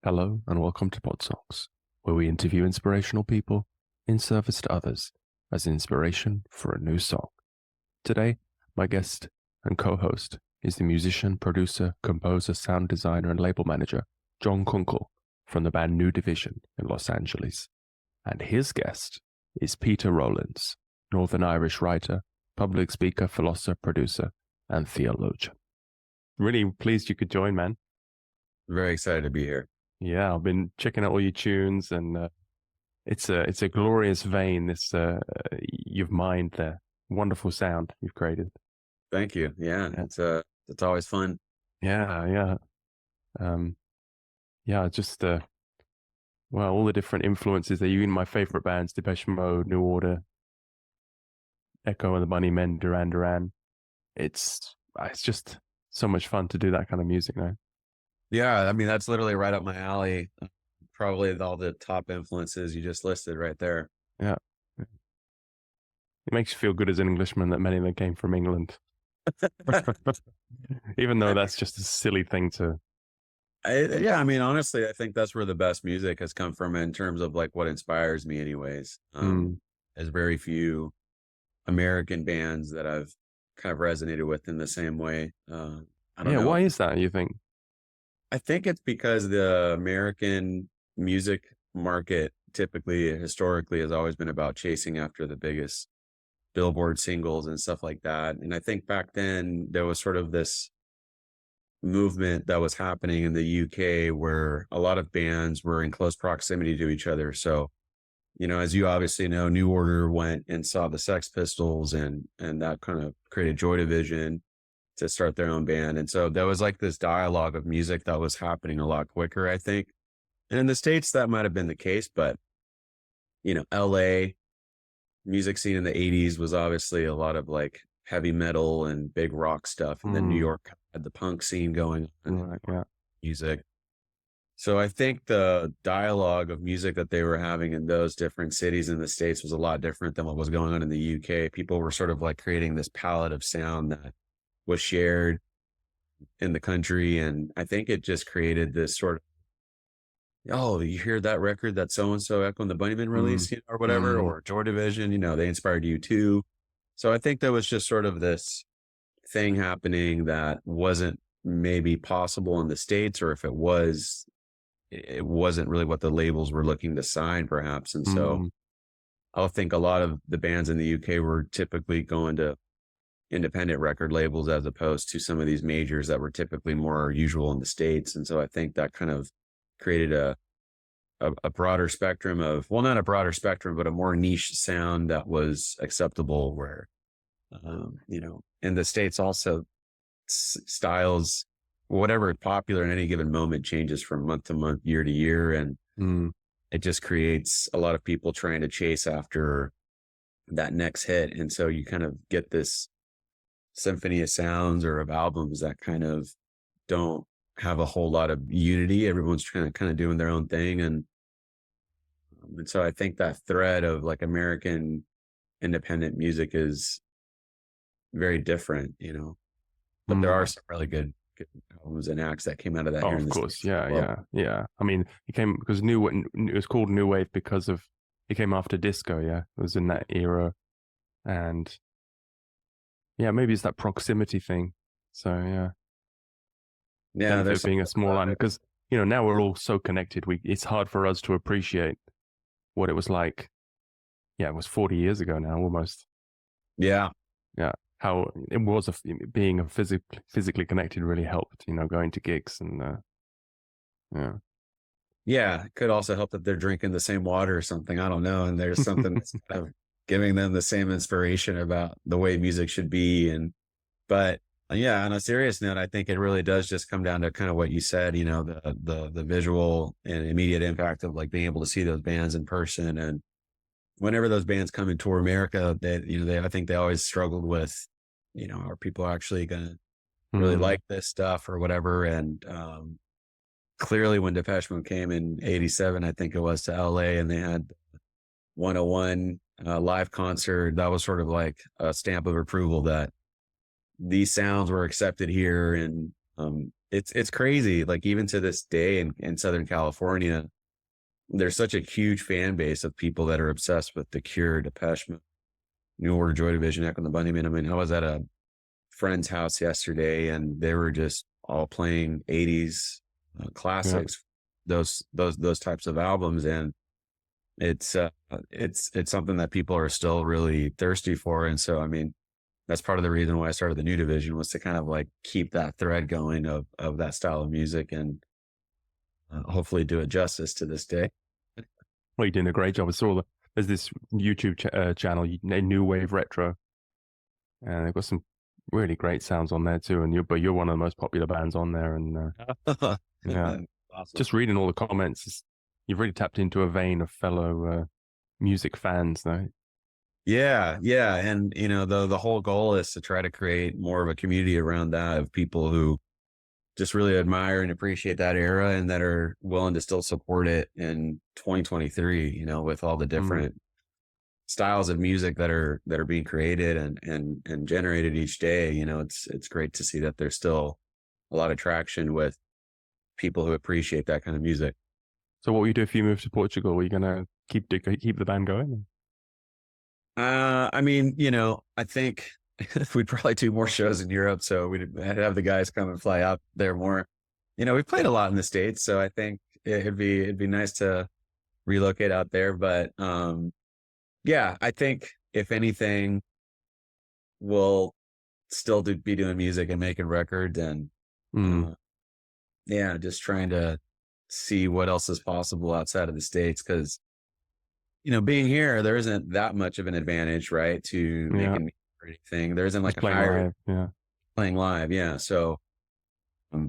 Hello and welcome to Podsongs, where we interview inspirational people in service to others as inspiration for a new song. Today, my guest and co-host is the musician, producer, composer, sound designer, and label manager, John Kunkel from the band New Division in Los Angeles. And his guest is Peter Rollins, Northern Irish writer, public speaker, philosopher, producer, and theologian. Really pleased you could join, man. Very excited to be here. Yeah, I've been checking out all your tunes, and it's a glorious vein. This you've mined there, wonderful sound you've created. Thank you. Yeah. It's always fun. Yeah. Just all the different influences that you in my favorite bands: Depeche Mode, New Order, Echo and the Bunnymen, Duran Duran. It's just so much fun to do that kind of music now. Yeah, I mean, that's literally right up my alley. Probably all the top influences you just listed right there. Yeah. It makes you feel good as an Englishman that many of them came from England. Even though that's just a silly thing to... I mean, honestly, I think that's where the best music has come from in terms of like what inspires me anyways. There's very few American bands that I've kind of resonated with in the same way. I don't know. Why is that, you think? I think it's because the American music market typically, historically, has always been about chasing after the biggest Billboard singles and stuff like that. And I think back then there was sort of this movement that was happening in the UK where a lot of bands were in close proximity to each other. So, you know, as you obviously know, New Order went and saw the Sex Pistols, and that kind of created Joy Division to start their own band. And so there was like this dialogue of music that was happening a lot quicker, I think. And in the States, that might have been the case, but, you know, LA music scene in the 80s was obviously a lot of like heavy metal and big rock stuff. And then New York had the punk scene going on, music. So I think the dialogue of music that they were having in those different cities in the States was a lot different than what was going on in the UK. People were sort of like creating this palette of sound that was shared in the country. And I think it just created this sort of, oh, you hear that record that so-and-so Echo and the Bunnymen released, or whatever, or Joy Division, they inspired you too. So I think there was just sort of this thing happening that wasn't maybe possible in the States, or if it was, it wasn't really what the labels were looking to sign perhaps. And so I think a lot of the bands in the UK were typically going to independent record labels as opposed to some of these majors that were typically more usual in the States. And so I think that kind of created a broader spectrum of, well, not a broader spectrum, but a more niche sound that was acceptable where, in the States also styles, whatever is popular in any given moment changes from month to month, year to year. And it just creates a lot of people trying to chase after that next hit. And so you kind of get this symphony of sounds or of albums that kind of don't have a whole lot of unity. Everyone's trying to kind of doing their own thing. And so I think that thread of like American independent music is very different, but there are some really good albums and acts that came out of that. Oh, of course. Yeah. I mean, it came because it was called New Wave because of, it came after disco. Yeah. It was in that era. And yeah, maybe it's that proximity thing. So there's being a small island because now we're all so connected. It's hard for us to appreciate what it was like. Yeah, it was 40 years ago now, almost. Yeah. How it was being physically connected really helped. Going to gigs and Yeah, it could also help that they're drinking the same water or something. I don't know, and there's something that's kind of giving them the same inspiration about the way music should be. But yeah, on a serious note, I think it really does just come down to kind of what you said, the visual and immediate impact of like being able to see those bands in person. And whenever those bands come and tour America, I think they always struggled with, are people actually going to really like this stuff or whatever? And clearly when Depeche Mode came in 87, I think it was, to LA, and they had 101 live concert, that was sort of like a stamp of approval that these sounds were accepted here. And it's crazy. Like even to this day in Southern California, there's such a huge fan base of people that are obsessed with The Cure, Depeche Mode, New Order, Joy Division, Echo and the Bunnymen. I mean, I was at a friend's house yesterday and they were just all playing 80s classics, those types of albums. And it's something that people are still really thirsty for. And so, I mean, that's part of the reason why I started the new division, was to kind of like keep that thread going of that style of music, and hopefully do it justice to this day. Well, you're doing a great job. I saw there's this YouTube channel, New Wave Retro, and they've got some really great sounds on there too. And you're one of the most popular bands on there. And yeah, Awesome. just reading all the comments, you've really tapped into a vein of fellow music fans, though. Yeah. And you know, the whole goal is to try to create more of a community around that, of people who just really admire and appreciate that era and that are willing to still support it in 2023, you know, with all the different styles of music that are being created and generated each day. You know, it's great to see that there's still a lot of traction with people who appreciate that kind of music. So what will you do if you move to Portugal? Are you going to keep the band going? I mean, you know, I think we'd probably do more shows in Europe, so we'd have the guys come and fly out there more. You know, we played a lot in the States, so I think it'd be nice to relocate out there. But yeah, I think if anything, we'll still be doing music and making records, and yeah, just trying to see what else is possible outside of the States, because you know, being here, there isn't that much of an advantage, right, to making or anything. There isn't like a higher playing live. Yeah. So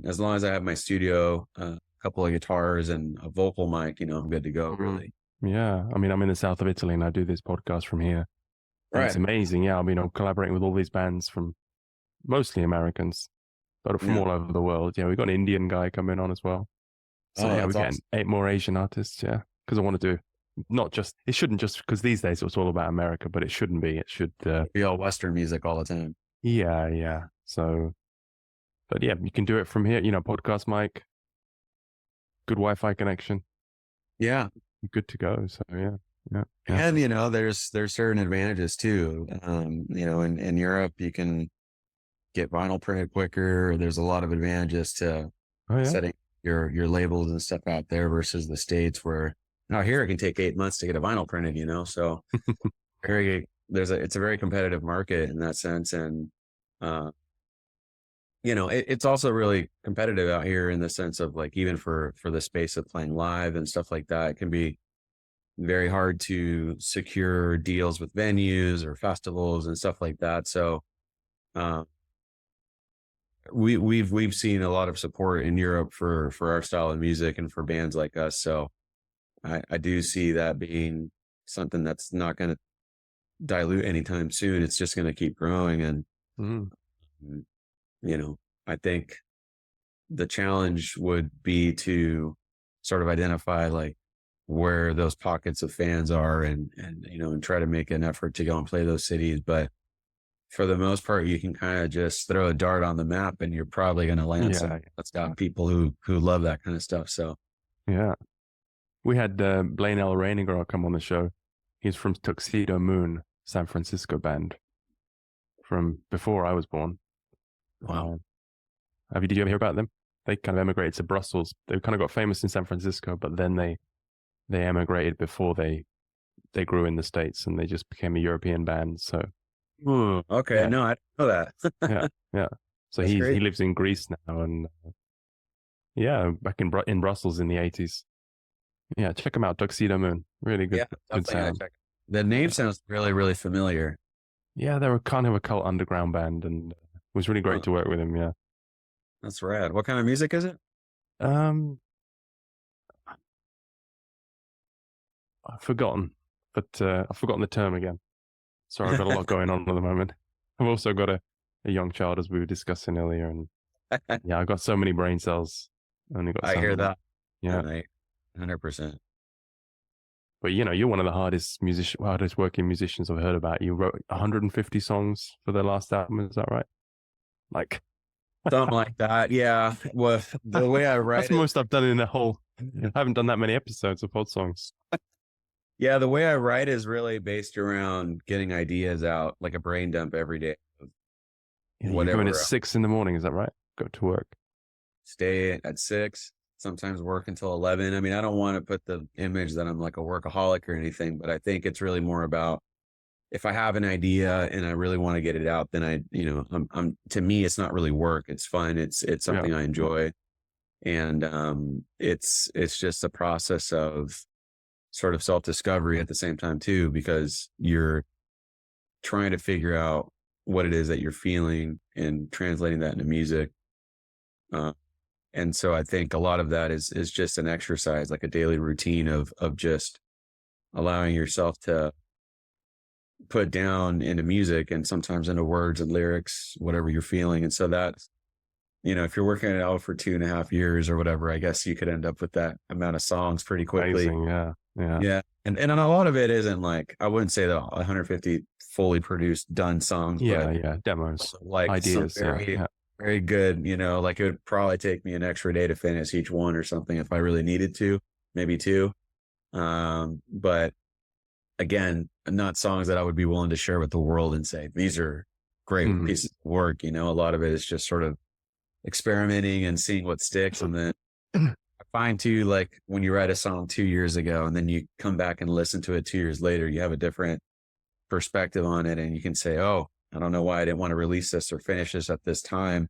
as long as I have my studio, a couple of guitars and a vocal mic, you know, I'm good to go, really. Yeah. I mean, I'm in the south of Italy and I do this podcast from here. Right. It's amazing. Yeah. I mean, I'm collaborating with all these bands from mostly Americans, but from all over the world. Yeah. We've got an Indian guy coming on as well. So yeah, we're getting 8 more Asian artists. Yeah. Because I want to do not just, it shouldn't just, because these days it's all about America, but it shouldn't be. It should be all Western music all the time. Yeah. So, but yeah, you can do it from here, you know, podcast mic, good Wi-Fi connection. Yeah. Good to go. So yeah. And, you know, there's certain advantages too. You know, in Europe, you can get vinyl printed quicker. There's a lot of advantages to setting your labels and stuff out there versus the States, where now here it can take 8 months to get a vinyl printed, you know, so it's a very competitive market in that sense. And, you know, it's also really competitive out here in the sense of like, even for the space of playing live and stuff like that, it can be very hard to secure deals with venues or festivals and stuff like that. So, we've seen a lot of support in Europe for our style of music and for bands like us. So I do see that being something that's not going to dilute anytime soon. It's just going to keep growing. And, you know, I think the challenge would be to sort of identify like where those pockets of fans are and, you know, and try to make an effort to go and play those cities. But for the most part, you can kind of just throw a dart on the map and you're probably going to land somewhere that's got people who love that kind of stuff. So, yeah. We had Blaine L. Reiniger come on the show. He's from Tuxedo Moon, San Francisco band from before I was born. Wow. Did you ever hear about them? They kind of emigrated to Brussels. They kind of got famous in San Francisco, but then they emigrated before they grew in the States, and they just became a European band. So, okay, yeah. No, I didn't know that. yeah. So he lives in Greece now, and back in Brussels in the 80s. Yeah, check them out. Tuxedo Moon, really good. Yeah, good sound. The name sounds really, really familiar. Yeah, they were kind of a cult underground band, and it was really great to work with them. Yeah, that's rad. What kind of music is it? I've forgotten, but I've forgotten the term again. Sorry, I've got a lot going on at the moment. I've also got a young child, as we were discussing earlier, and yeah, I've got so many brain cells. I hear that. Yeah. 100%. But you know, you're one of the hardest working musicians I've heard about. You wrote 150 songs for the last album, is that right? Like, Something like that. Yeah. Well, the way I write That's the it, most I've done in the whole. I haven't done that many episodes of Podsongs. yeah, the way I write is really based around getting ideas out, like a brain dump every day. Yeah, you go in at Whatever. 6 in the morning, is that right? Go to work. Stay at 6, sometimes work until 11. I mean, I don't want to put the image that I'm like a workaholic or anything, but I think it's really more about if I have an idea and I really want to get it out, then I'm to me, it's not really work. It's fun. It's Yeah. something I enjoy. And it's just a process of sort of self-discovery at the same time too, because you're trying to figure out what it is that you're feeling and translating that into music. Uh, and so I think a lot of that is just an exercise, like a daily routine of just allowing yourself to put down into music and sometimes into words and lyrics, whatever you're feeling. And so that's, if you're working it out for 2.5 years or whatever, I guess you could end up with that amount of songs pretty quickly. Amazing. Yeah. Yeah. Yeah. And a lot of it isn't like, I wouldn't say that 150 fully produced done songs, Yeah. but Yeah. Demos, like ideas. some very, Yeah. very good, like it would probably take me an extra day to finish each one or something if I really needed to, maybe two. But again, not songs that I would be willing to share with the world and say, these are great pieces of work. A lot of it is just sort of experimenting and seeing what sticks. And then I find too, like when you write a song 2 years ago and then you come back and listen to it 2 years later, you have a different perspective on it. And you can say, oh, I don't know why I didn't want to release this or finish this at this time.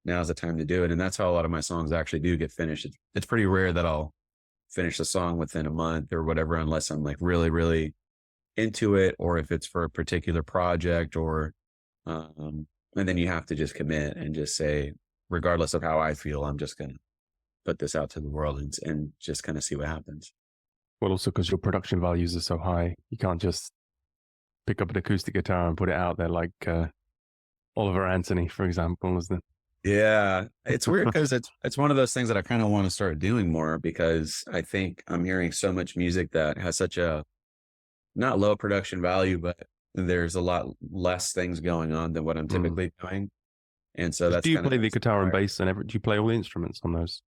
Now's the time to do it. And that's how a lot of my songs actually do get finished. It's pretty rare that I'll finish a song within a month or whatever, unless I'm like really, really into it, or if it's for a particular project and then you have to just commit and just say, regardless of how I feel, I'm just going to put this out to the world and just kind of see what happens. Well, also because your production values are so high, you can't just pick up an acoustic guitar and put it out there like Oliver Anthony, for example, isn't it? Yeah, it's weird because it's one of those things that I kind of want to start doing more, because I think I'm hearing so much music that has such a not low production value, but there's a lot less things going on than what I'm typically doing. And so that's do you play the guitar and bass and do you play all the instruments on those?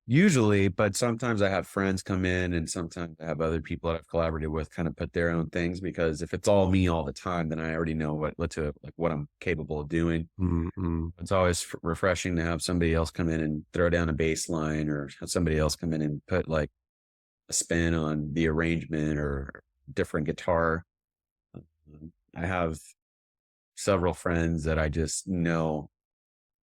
Usually, but sometimes I have friends come in and sometimes I have other people that I've collaborated with kind of put their own things, because if it's all me all the time, then I already know what I'm capable of doing. Mm-hmm. It's always refreshing to have somebody else come in and throw down a bass line, or have somebody else come in and put like a spin on the arrangement or different guitar. I have several friends that I just know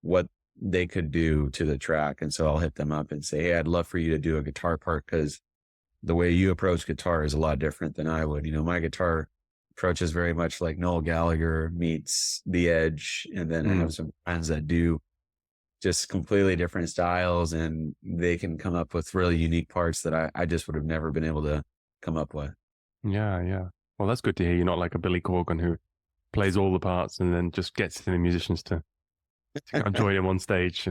what they could do to the track. And so I'll hit them up and say, hey, I'd love for you to do a guitar part, because the way you approach guitar is a lot different than I would. My guitar approach is very much like Noel Gallagher meets The Edge. And then I have some friends that do just completely different styles, and they can come up with really unique parts that I just would have never been able to come up with. Yeah, yeah. Well, that's good to hear. You're not like a Billy Corgan who plays all the parts and then just gets the musicians to join him on stage.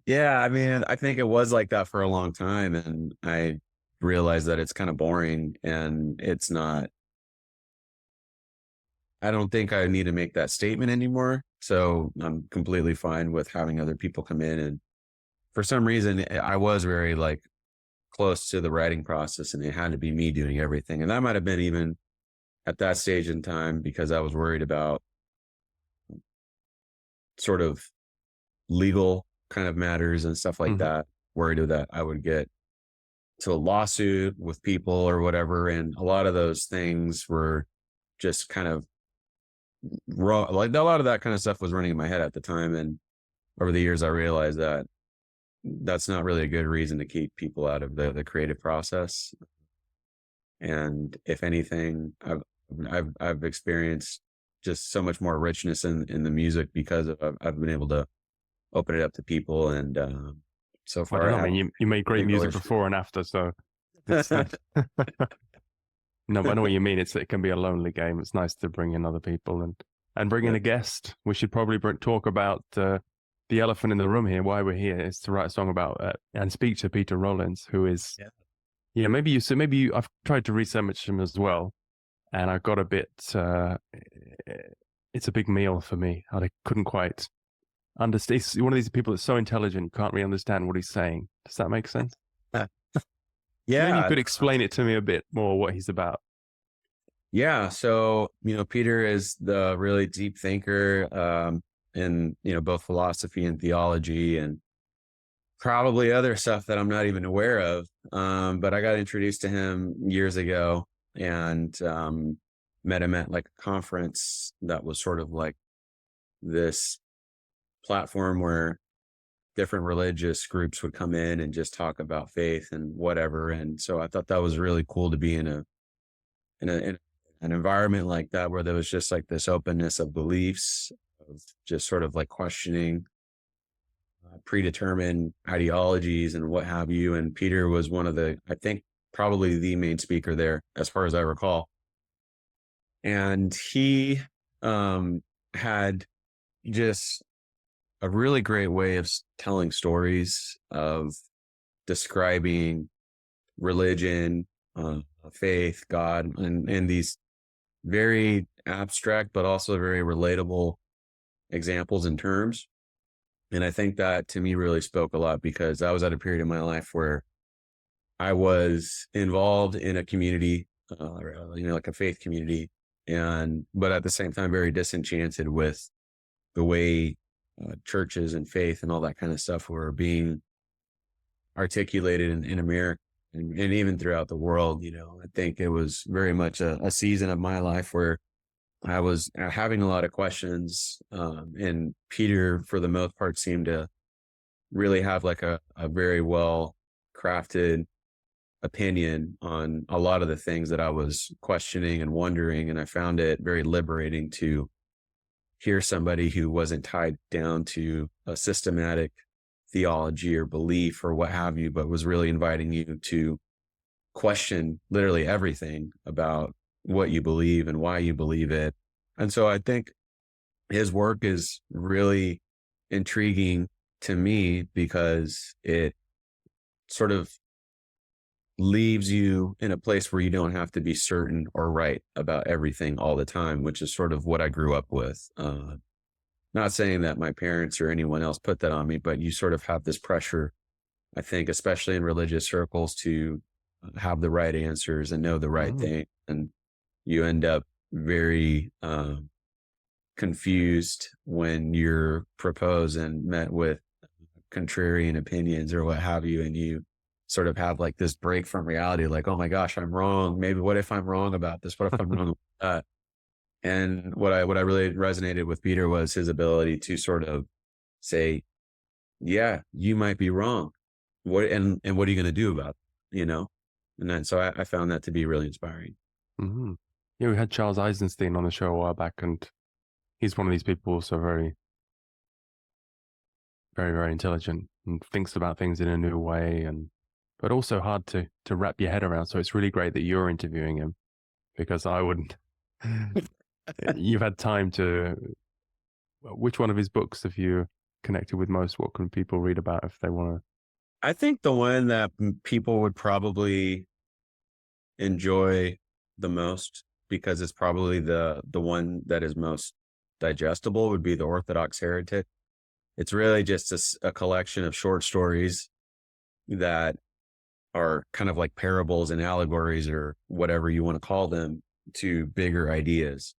Yeah, I mean, I think it was like that for a long time, and I realized that it's kind of boring, and it's not. I don't think I need to make that statement anymore. So I'm completely fine with having other people come in. And for some reason, I was very like close to the writing process, and it had to be me doing everything. And that might have been even at that stage in time because I was worried about sort of legal kind of matters and stuff like that, worried that I would get to a lawsuit with people or whatever. And a lot of those things were just kind of wrong. Like a lot of that kind of stuff was running in my head at the time. And over the years, I realized that that's not really a good reason to keep people out of the creative process. And if anything, I've experienced just so much more richness in the music because I've been able to open it up to people. And so far, I mean, you made great music before and after, so it's, no, but I know what you mean. It can be a lonely game. It's nice to bring in other people and bring in a guest. We should probably talk about the elephant in the room here. Why we're here is to write a song about and speak to Peter Rollins, who is maybe I've tried to research him as well, and I got a bit. It's a big meal for me. I couldn't quite understand. He's one of these people that's so intelligent, you can't really understand what he's saying. Does that make sense? Maybe you Yeah. could explain it to me a bit more, what he's about. Yeah. So, Peter is the really deep thinker in, both philosophy and theology and probably other stuff that I'm not even aware of. But I got introduced to him years ago and met him at like a conference that was sort of like this platform where different religious groups would come in and just talk about faith and whatever. And so I thought that was really cool to be in an environment like that where there was just like this openness of beliefs, of just sort of like questioning predetermined ideologies and what have you. And Peter was one of I think, probably the main speaker there, as far as I recall. And he had just a really great way of telling stories, of describing religion, faith, God, and these very abstract, but also very relatable examples and terms. And I think that to me really spoke a lot because I was at a period in my life where I was involved in a community, like a faith community, but at the same time, very disenchanted with the way churches and faith and all that kind of stuff were being articulated in America and even throughout the world. I think it was very much a season of my life where I was having a lot of questions, and Peter, for the most part, seemed to really have like a very well crafted opinion on a lot of the things that I was questioning and wondering. And I found it very liberating to hear somebody who wasn't tied down to a systematic theology or belief or what have you, but was really inviting you to question literally everything about what you believe and why you believe it. And so I think his work is really intriguing to me because it sort of leaves you in a place where you don't have to be certain or right about everything all the time, which is sort of what I grew up with. Not saying that my parents or anyone else put that on me, but you sort of have this pressure, I think, especially in religious circles, to have the right answers and know the right thing. And you end up very confused when you're proposed and met with contrarian opinions or what have you. And you sort of have like this break from reality, like, oh my gosh, I'm wrong. Maybe what if I'm wrong about this? What if I'm wrong about that? And what I really resonated with Peter was his ability to sort of say, yeah, you might be wrong. And what are you going to do about it? And then, so I found that to be really inspiring. Mm-hmm. Yeah, we had Charles Eisenstein on the show a while back, and he's one of these people also very, very, very intelligent and thinks about things in a new way, but also hard to wrap your head around. So it's really great that you're interviewing him, because I wouldn't. You've had time to. Which one of his books have you connected with most? What can people read about if they want to? I think the one that people would probably enjoy the most, because it's probably the one that is most digestible, would be The Orthodox Heretic. It's really just a collection of short stories that are kind of like parables and allegories or whatever you want to call them to bigger ideas.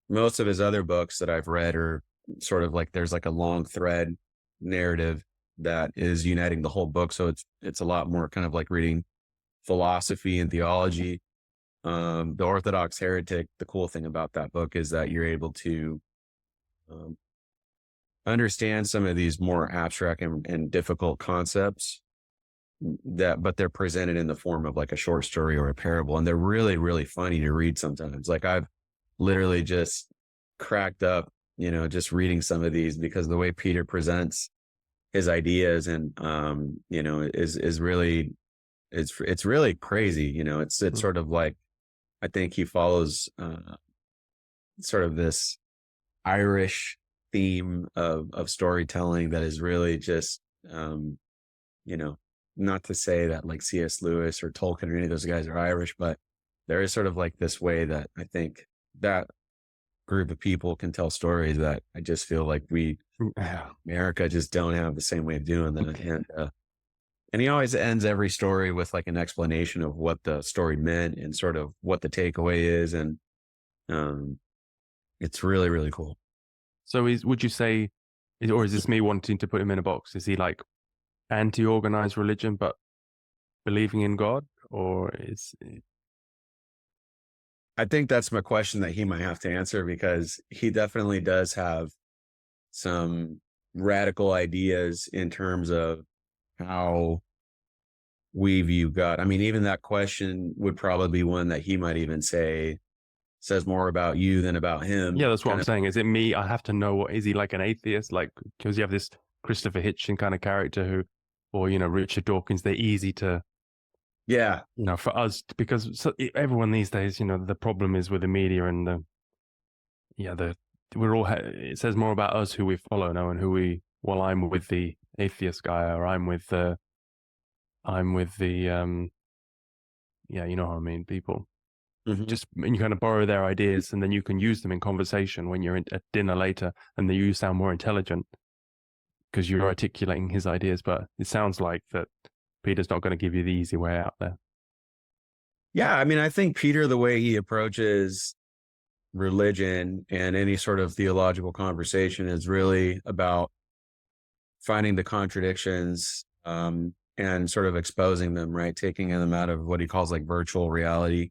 Most of his other books that I've read are sort of like there's like a long thread narrative that is uniting the whole book. So it's a lot more kind of like reading philosophy and theology. The Orthodox Heretic, the cool thing about that book is that you're able to understand some of these more abstract and difficult concepts but they're presented in the form of like a short story or a parable. And they're really, really funny to read sometimes. Like I've literally just cracked up, just reading some of these, because the way Peter presents his ideas and, is really, it's really crazy. It's sort of like, I think he follows sort of this Irish theme of storytelling that is really just, not to say that like C.S. Lewis or Tolkien or any of those guys are Irish, but there is sort of like this way that I think that group of people can tell stories that I just feel like America just don't have the same way of doing that. And he always ends every story with like an explanation of what the story meant and sort of what the takeaway is. And um, it's really, really cool. So would you say, or is this me wanting to put him in a box? Is he like anti-organized religion, but believing in God, or is? I think that's my question that he might have to answer, because he definitely does have some radical ideas in terms of how we view God. I mean, even that question would probably be one that he might even say says more about you than about him. Yeah, that's what I'm saying. Is it me? I have to know, what is he, like an atheist? Like, because you have this Christopher Hitchens kind of character who, or, Richard Dawkins, they're easy to, yeah, for us, because everyone these days, the problem is with the media and it says more about us who we follow now and I'm with the atheist guy, or I'm with the, you know what I mean, people. mm-hmm. And you kind of borrow their ideas, and then you can use them in conversation when you're at dinner later, and then you sound more intelligent because you're articulating his ideas. But it sounds like that Peter's not going to give you the easy way out there. Yeah, I mean, I think Peter, the way he approaches religion and any sort of theological conversation is really about finding the contradictions and sort of exposing them, right? Taking them out of what he calls like virtual reality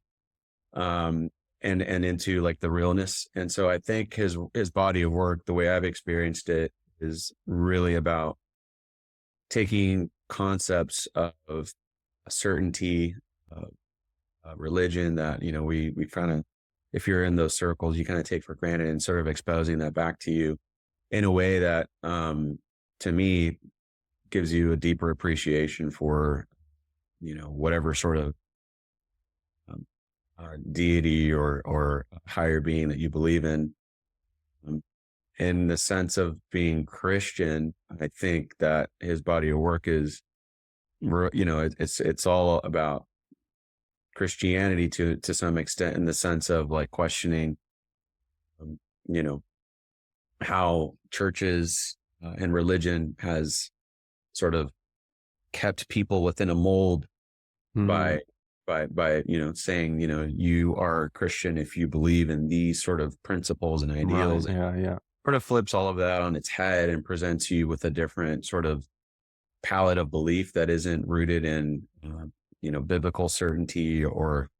and into like the realness. And so I think his body of work, the way I've experienced it, is really about taking concepts of certainty, religion that, we kind of, if you're in those circles, you kind of take for granted, and sort of exposing that back to you in a way that, to me, gives you a deeper appreciation for, whatever sort of deity or higher being that you believe in. In the sense of being Christian, I think that his body of work is, it's all about Christianity to some extent, in the sense of like questioning, how churches and religion has sort of kept people within a mold by saying, you are Christian if you believe in these sort of principles and ideals. Right. Yeah. Sort of flips all of that on its head and presents you with a different sort of palette of belief that isn't rooted in, biblical certainty or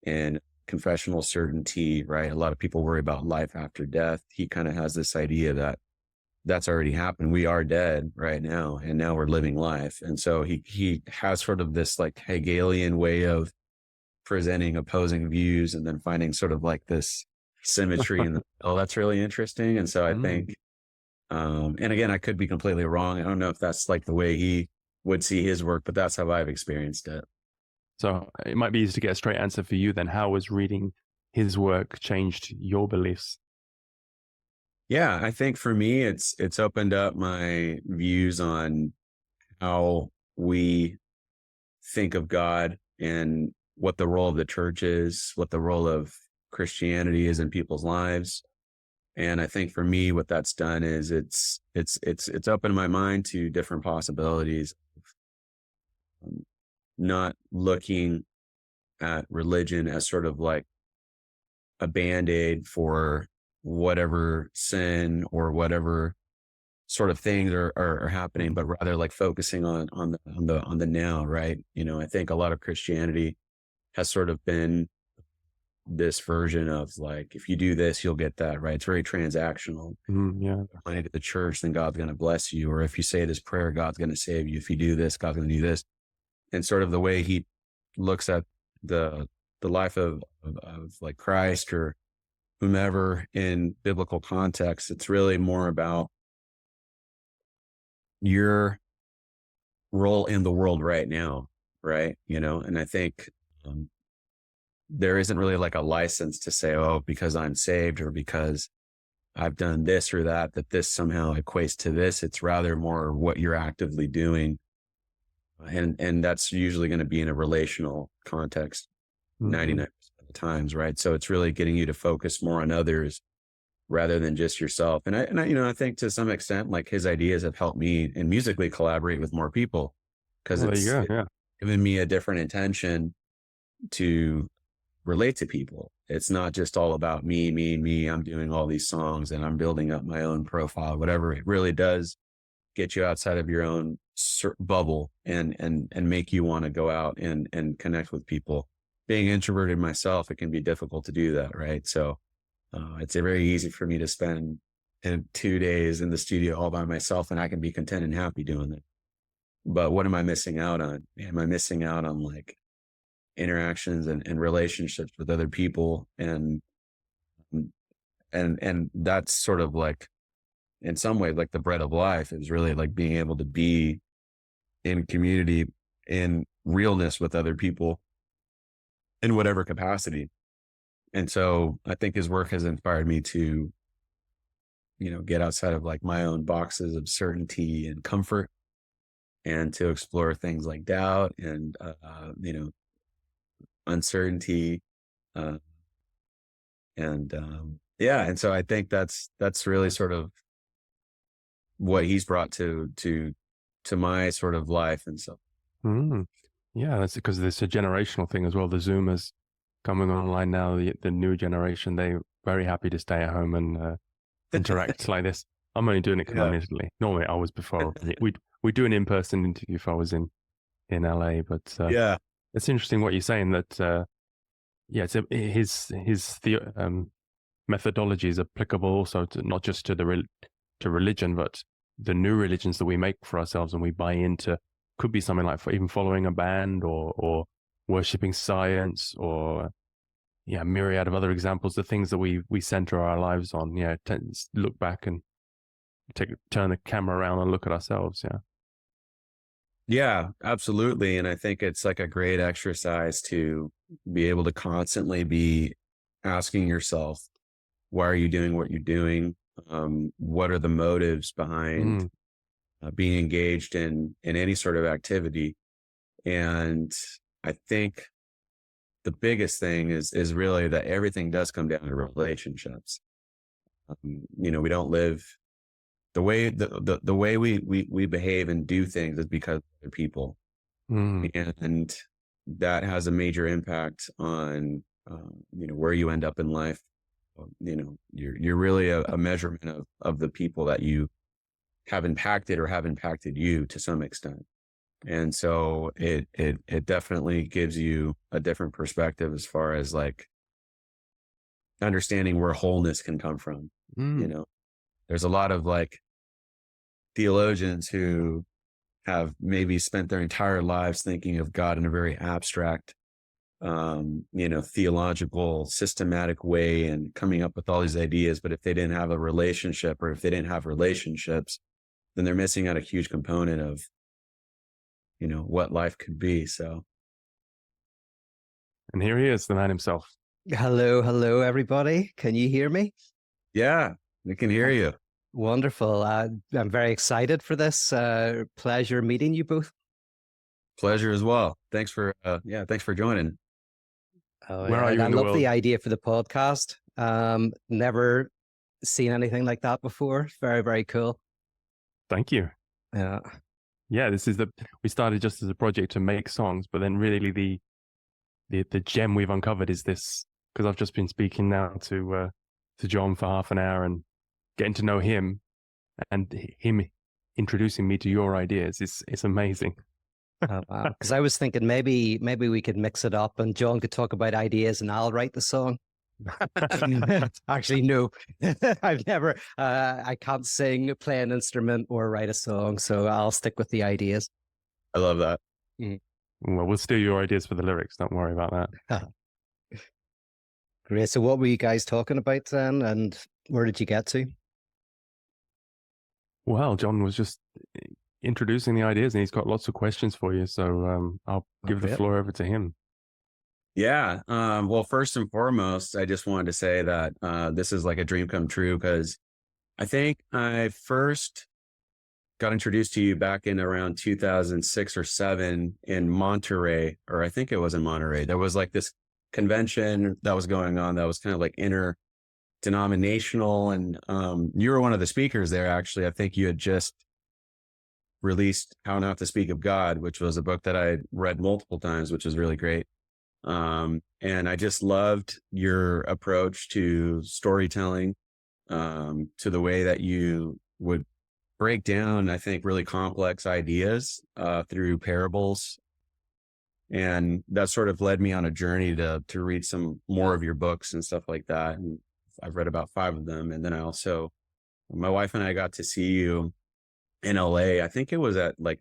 in confessional certainty, right? A lot of people worry about life after death. He kind of has this idea that that's already happened. We are dead right now, and now we're living life. And so he has sort of this like Hegelian way of presenting opposing views and then finding sort of like this symmetry in the middle. That's really interesting. And so I think, and again, I could be completely wrong. I don't know if that's like the way he would see his work, but that's how I've experienced it. So it might be easy to get a straight answer for you then. How has reading his work changed your beliefs? Yeah, I think for me, it's opened up my views on how we think of God and what the role of the church is, what the role of Christianity is in people's lives. And I think for me, what that's done is it's opened my mind to different possibilities, not looking at religion as sort of like a Band-Aid for whatever sin or whatever sort of things are happening, but rather like focusing on the now, right? I think a lot of Christianity has sort of been this version of like, if you do this, you'll get that, right? It's very transactional. Yeah. Money to the church, then God's going to bless you. Or if you say this prayer, God's going to save you. If you do this, God's going to do this. And sort of the way he looks at the life of like Christ or whomever in biblical context, it's really more about your role in the world right now, right? And I think there isn't really like a license to say, oh, because I'm saved or because I've done this or that this somehow equates to this. It's rather more what you're actively doing. And that's usually going to be in a relational context 99% of the times, right? So it's really getting you to focus more on others rather than just yourself. And I think to some extent, like his ideas have helped me and musically collaborate with more people, because Well, there you go. Yeah. given me a different intention to relate to people. It's not just all about me. I'm doing all these songs and I'm building up my own profile, whatever. It really does get you outside of your own bubble and make you want to go out and connect with people. Being introverted myself, it can be difficult to do that, right? So it's very easy for me to spend 2 days in the studio all by myself, and I can be content and happy doing it. But what am I missing out on? Am I missing out on like interactions and relationships with other people? And that's sort of like, in some way, like the bread of life is really like being able to be in community, in realness with other people in whatever capacity. And so I think his work has inspired me to, get outside of like my own boxes of certainty and comfort, and to explore things like doubt and, uncertainty. And so I think that's really sort of what he's brought to my sort of life. And so, yeah, that's because there's a generational thing as well. The Zoomers coming online now, the new generation, they're very happy to stay at home and interact like this. I'm only doing it because I'm in Italy. Normally I was before. We do an in-person interview if I was in LA, but it's interesting what you're saying that his methodology is applicable also to not just to religion, but the new religions that we make for ourselves and we buy into. Could be something like even following a band or worshipping science, or myriad of other examples. The things that we center our lives on. Look back and turn the camera around and look at ourselves. Yeah, absolutely. And I think it's like a great exercise to be able to constantly be asking yourself, why are you doing what you're doing? What are the motives behind being engaged in any sort of activity? And I think the biggest thing is really that everything does come down to relationships. We don't live the way the way we behave and do things is because of other people, and that has a major impact on where you end up in life. You're really a measurement of the people that you have impacted or have impacted you to some extent. And so it definitely gives you a different perspective as far as like understanding where wholeness can come from. There's a lot of like theologians who have maybe spent their entire lives thinking of God in a very abstract, theological, systematic way and coming up with all these ideas. But if they didn't have a relationship, or if they didn't have relationships, then they're missing out a huge component of, what life could be. So. And here he is, the man himself. Hello, everybody. Can you hear me? Yeah, we can hear you. Wonderful. I'm very excited for this. Pleasure meeting you both. Pleasure as well. Thanks for joining. Where are you I in the love world? the idea for the podcast. Never seen anything like that before. Very, very cool. Thank you. Yeah. We started just as a project to make songs, but then really the gem we've uncovered is this, because I've just been speaking now to John for half an hour and getting to know him, and him introducing me to your ideas. It's amazing. Because I was thinking maybe we could mix it up and John could talk about ideas and I'll write the song. Actually, no. I've never. I can't sing, play an instrument, or write a song, so I'll stick with the ideas. I love that. Well, we'll steal your ideas for the lyrics. Don't worry about that. Great. So, what were you guys talking about then, and where did you get to? Well, John was just introducing the ideas, and he's got lots of questions for you. So I'll give the floor over to him. Yeah. Well, first and foremost, I just wanted to say that this is like a dream come true, because I think I first got introduced to you back in around 2006 or 7 in Monterey, or I think it was in Monterey. There was like this convention that was going on that was kind of like inner denominational. And you were one of the speakers there, actually. I think you had just released How Not to Speak of God, which was a book that I read multiple times, which was really great. And I just loved your approach to storytelling, to the way that you would break down, I think, really complex ideas through parables. And that sort of led me on a journey to read some more of your books and stuff like that. And I've read about 5 of them. And then my wife and I got to see you in LA. I think it was at I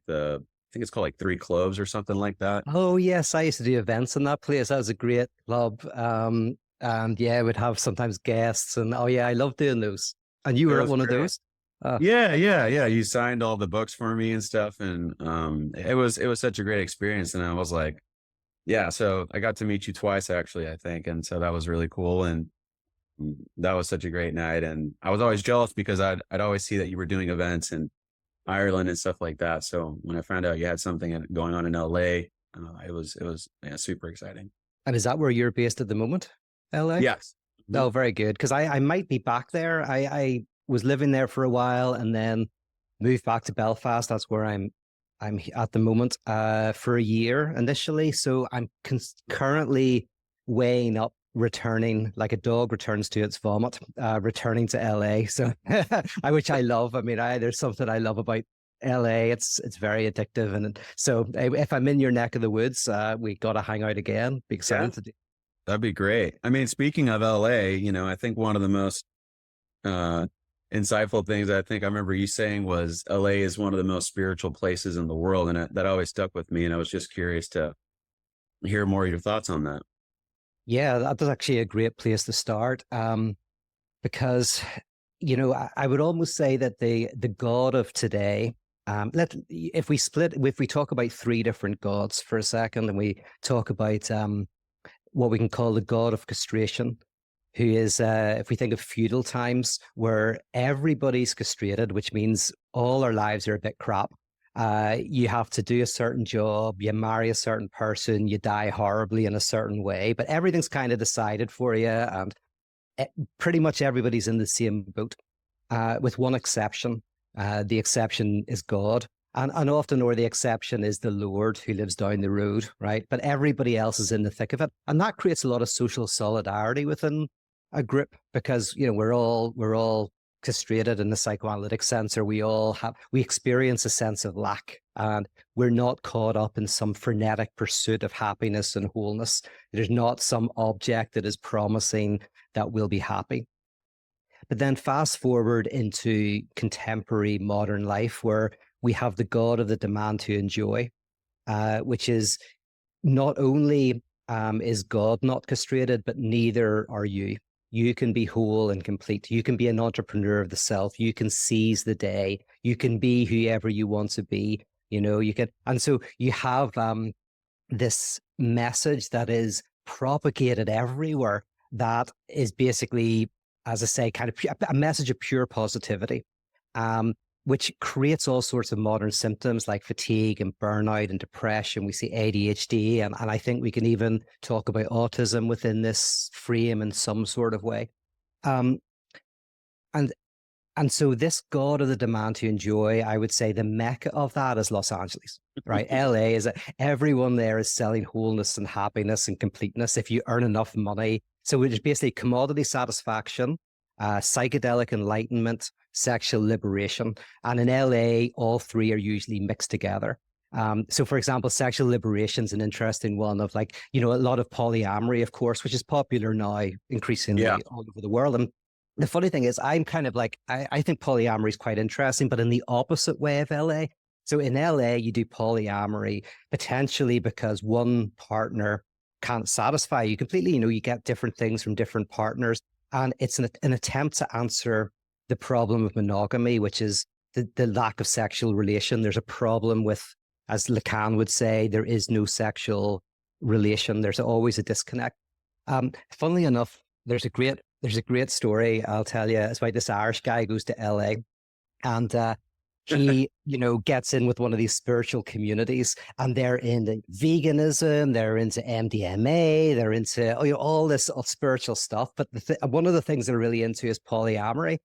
think it's called like 3 Cloves or something like that. Oh yes, I used to do events in that place. That was a great club. And yeah, we'd have sometimes guests, and oh yeah, I love doing those. And you were at one of those? Yeah. You signed all the books for me and stuff, and it was such a great experience. And I was like, yeah. So I got to meet you twice, actually, I think, and so that was really cool. And that was such a great night. And I was always jealous because I'd always see that you were doing events in Ireland and stuff like that. So when I found out you had something going on in LA, it was super exciting. And is that where you're based at the moment, LA? Yes. Oh, very good. Because I might be back there. I was living there for a while and then moved back to Belfast. That's where I'm at the moment for a year initially. So I'm currently weighing up returning, like a dog returns to its vomit, returning to LA. So which I love. I mean, there's something I love about LA. It's very addictive. And so if I'm in your neck of the woods, we got to hang out again. Be excited to do. That'd be great. I mean, speaking of LA, I think one of the most insightful things I think I remember you saying was LA is one of the most spiritual places in the world. And that always stuck with me. And I was just curious to hear more of your thoughts on that. Yeah, that was actually a great place to start. Because, I would almost say that the God of today, if we talk about 3 different gods for a second, and we talk about what we can call the god of castration, who is, if we think of feudal times, where everybody's castrated, which means all our lives are a bit crap. You have to do a certain job, you marry a certain person, you die horribly in a certain way, but everything's kind of decided for you, and pretty much everybody's in the same boat, with one exception. The exception is God. And often, or the exception is the Lord who lives down the road, right? But everybody else is in the thick of it. And that creates a lot of social solidarity within a group because, we're all castrated in the psychoanalytic sense, or we experience a sense of lack, and we're not caught up in some frenetic pursuit of happiness and wholeness. There's not some object that is promising that we'll be happy. But then fast forward into contemporary modern life, where we have the God of the demand to enjoy, which is not only is God not castrated, but neither are you. You can be whole and complete. You can be an entrepreneur of the self. You can seize the day. You can be whoever you want to be. You can. And so you have this message that is propagated everywhere that is basically, as I say, kind of a message of pure positivity, which creates all sorts of modern symptoms like fatigue and burnout and depression. We see ADHD, and I think we can even talk about autism within this frame in some sort of way. And so this God of the demand to enjoy, I would say the Mecca of that is Los Angeles, right? LA is everyone there is selling wholeness and happiness and completeness if you earn enough money. So it's basically commodity satisfaction, psychedelic enlightenment, sexual liberation. And in LA, all 3 are usually mixed together. So for example, sexual liberation is an interesting one of a lot of polyamory, of course, which is popular now increasingly all over the world. And the funny thing is, I'm kind of I think polyamory is quite interesting, but in the opposite way of LA. So in LA, you do polyamory potentially because one partner can't satisfy you completely. You get different things from different partners. And it's an attempt to answer the problem of monogamy, which is the lack of sexual relation. There's a problem with, as Lacan would say, there is no sexual relation. There's always a disconnect. Funnily enough, there's a great story I'll tell you. It's about this Irish guy who goes to LA, and he, gets in with one of these spiritual communities, and they're into veganism, they're into MDMA, they're into all this spiritual stuff. But one of the things they're really into is polyamory.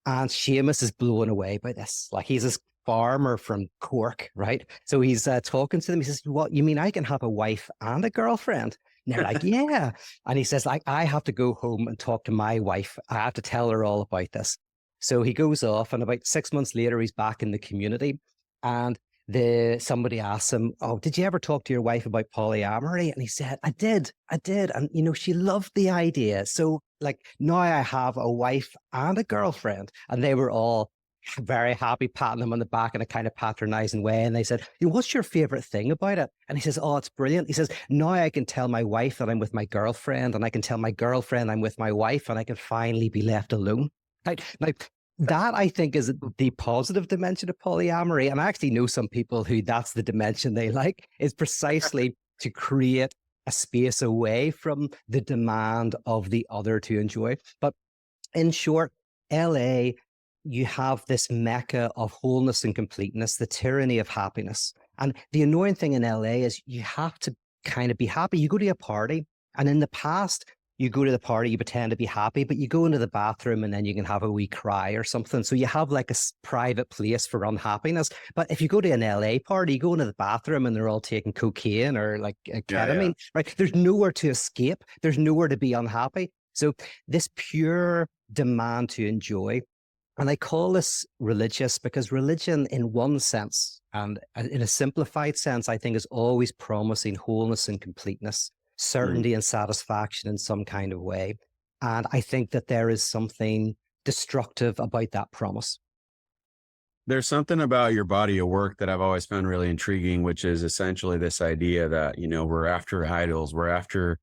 And Seamus is blown away by this. Like, he's this farmer from Cork, right? So he's talking to them. He says, "What, you mean I can have a wife and a girlfriend?" And they're like, "Yeah." And he says, "Like, I have to go home and talk to my wife. I have to tell her all about this." So he goes off, and about 6 months later, he's back in the community. And somebody asks him, "Oh, did you ever talk to your wife about polyamory?" And he said, I did. And, she loved the idea. So, like, now I have a wife and a girlfriend. And they were all very happy, patting him on the back in a kind of patronizing way. And they said, "What's your favorite thing about it?" And he says, "Oh, it's brilliant." He says, "Now I can tell my wife that I'm with my girlfriend, and I can tell my girlfriend I'm with my wife, and I can finally be left alone." Right? Now, that, I think, is the positive dimension of polyamory. And I actually know some people who that's the dimension they like, is precisely to create a space away from the demand of the other to enjoy. But in short, LA, you have this Mecca of wholeness and completeness, the tyranny of happiness. And the annoying thing in LA is you have to kind of be happy. You go to a party, and in the past, you go to the party, you pretend to be happy, but you go into the bathroom and then you can have a wee cry or something. So you have like a private place for unhappiness. But if you go to an LA party, you go into the bathroom and they're all taking cocaine or like ketamine, right? There's nowhere to escape. There's nowhere to be unhappy. So this pure demand to enjoy, and I call this religious because religion, in one sense, and in a simplified sense, I think is always promising wholeness and completeness, certainty and satisfaction in some kind of way. And I think that there is something destructive about that promise. There's something about your body of work that I've always found really intriguing, which is essentially this idea that, we're after idols, we're after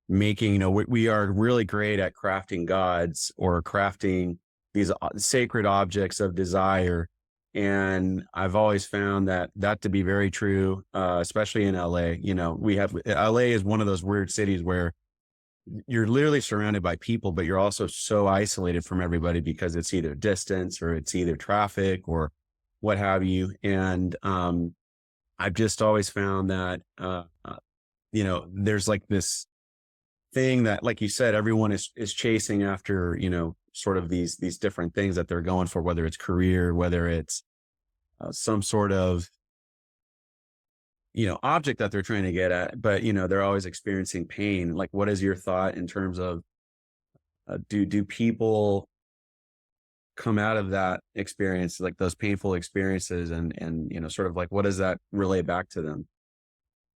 making, we are really great at crafting gods or crafting these sacred objects of desire. And I've always found that to be very true, especially in LA. LA is one of those weird cities where you're literally surrounded by people, but you're also so isolated from everybody because it's either distance or it's either traffic or what have you. And I've just always found that, there's like this thing that, like you said, everyone is chasing after, sort of these different things that they're going for, whether it's career, whether it's some sort of, object that they're trying to get at, but, they're always experiencing pain. Like, what is your thought in terms of, do people come out of that experience, like those painful experiences and, sort of like, what does that relay back to them?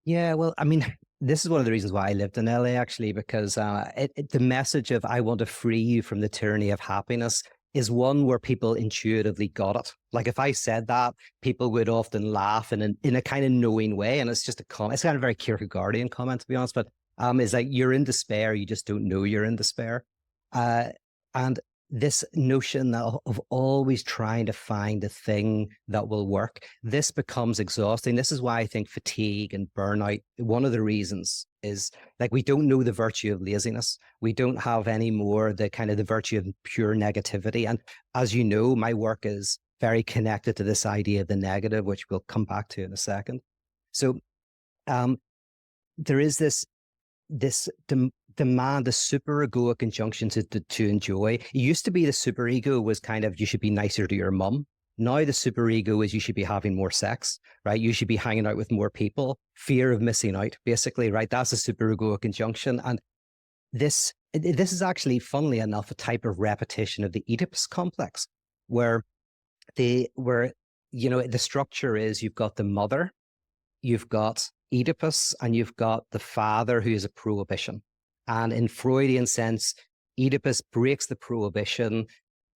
Yeah, well, I mean, this is one of the reasons why I lived in LA, actually, because the message of "I want to free you from the tyranny of happiness" is one where people intuitively got it. Like, if I said that, people would often laugh in a kind of knowing way. And it's just a comment. It's kind of a very Kierkegaardian comment, to be honest. But it's like, you're in despair. You just don't know you're in despair. And this notion of always trying to find a thing that will work, this becomes exhausting. This is why I think fatigue and burnout, one of the reasons is, like, we don't know the virtue of laziness. We don't have any more the kind of the virtue of pure negativity. And as you know, my work is very connected to this idea of the negative, which we'll come back to in a second. So there is this demand, the superegoic injunction to enjoy. It used to be the superego was kind of, you should be nicer to your mum. Now the superego is, you should be having more sex, right? You should be hanging out with more people. Fear of missing out, basically, right? That's a superegoic injunction. And this is actually, funnily enough, a type of repetition of the Oedipus complex, where the structure is, you've got the mother, you've got Oedipus, and you've got the father, who is a prohibition. And in Freudian sense, Oedipus breaks the prohibition,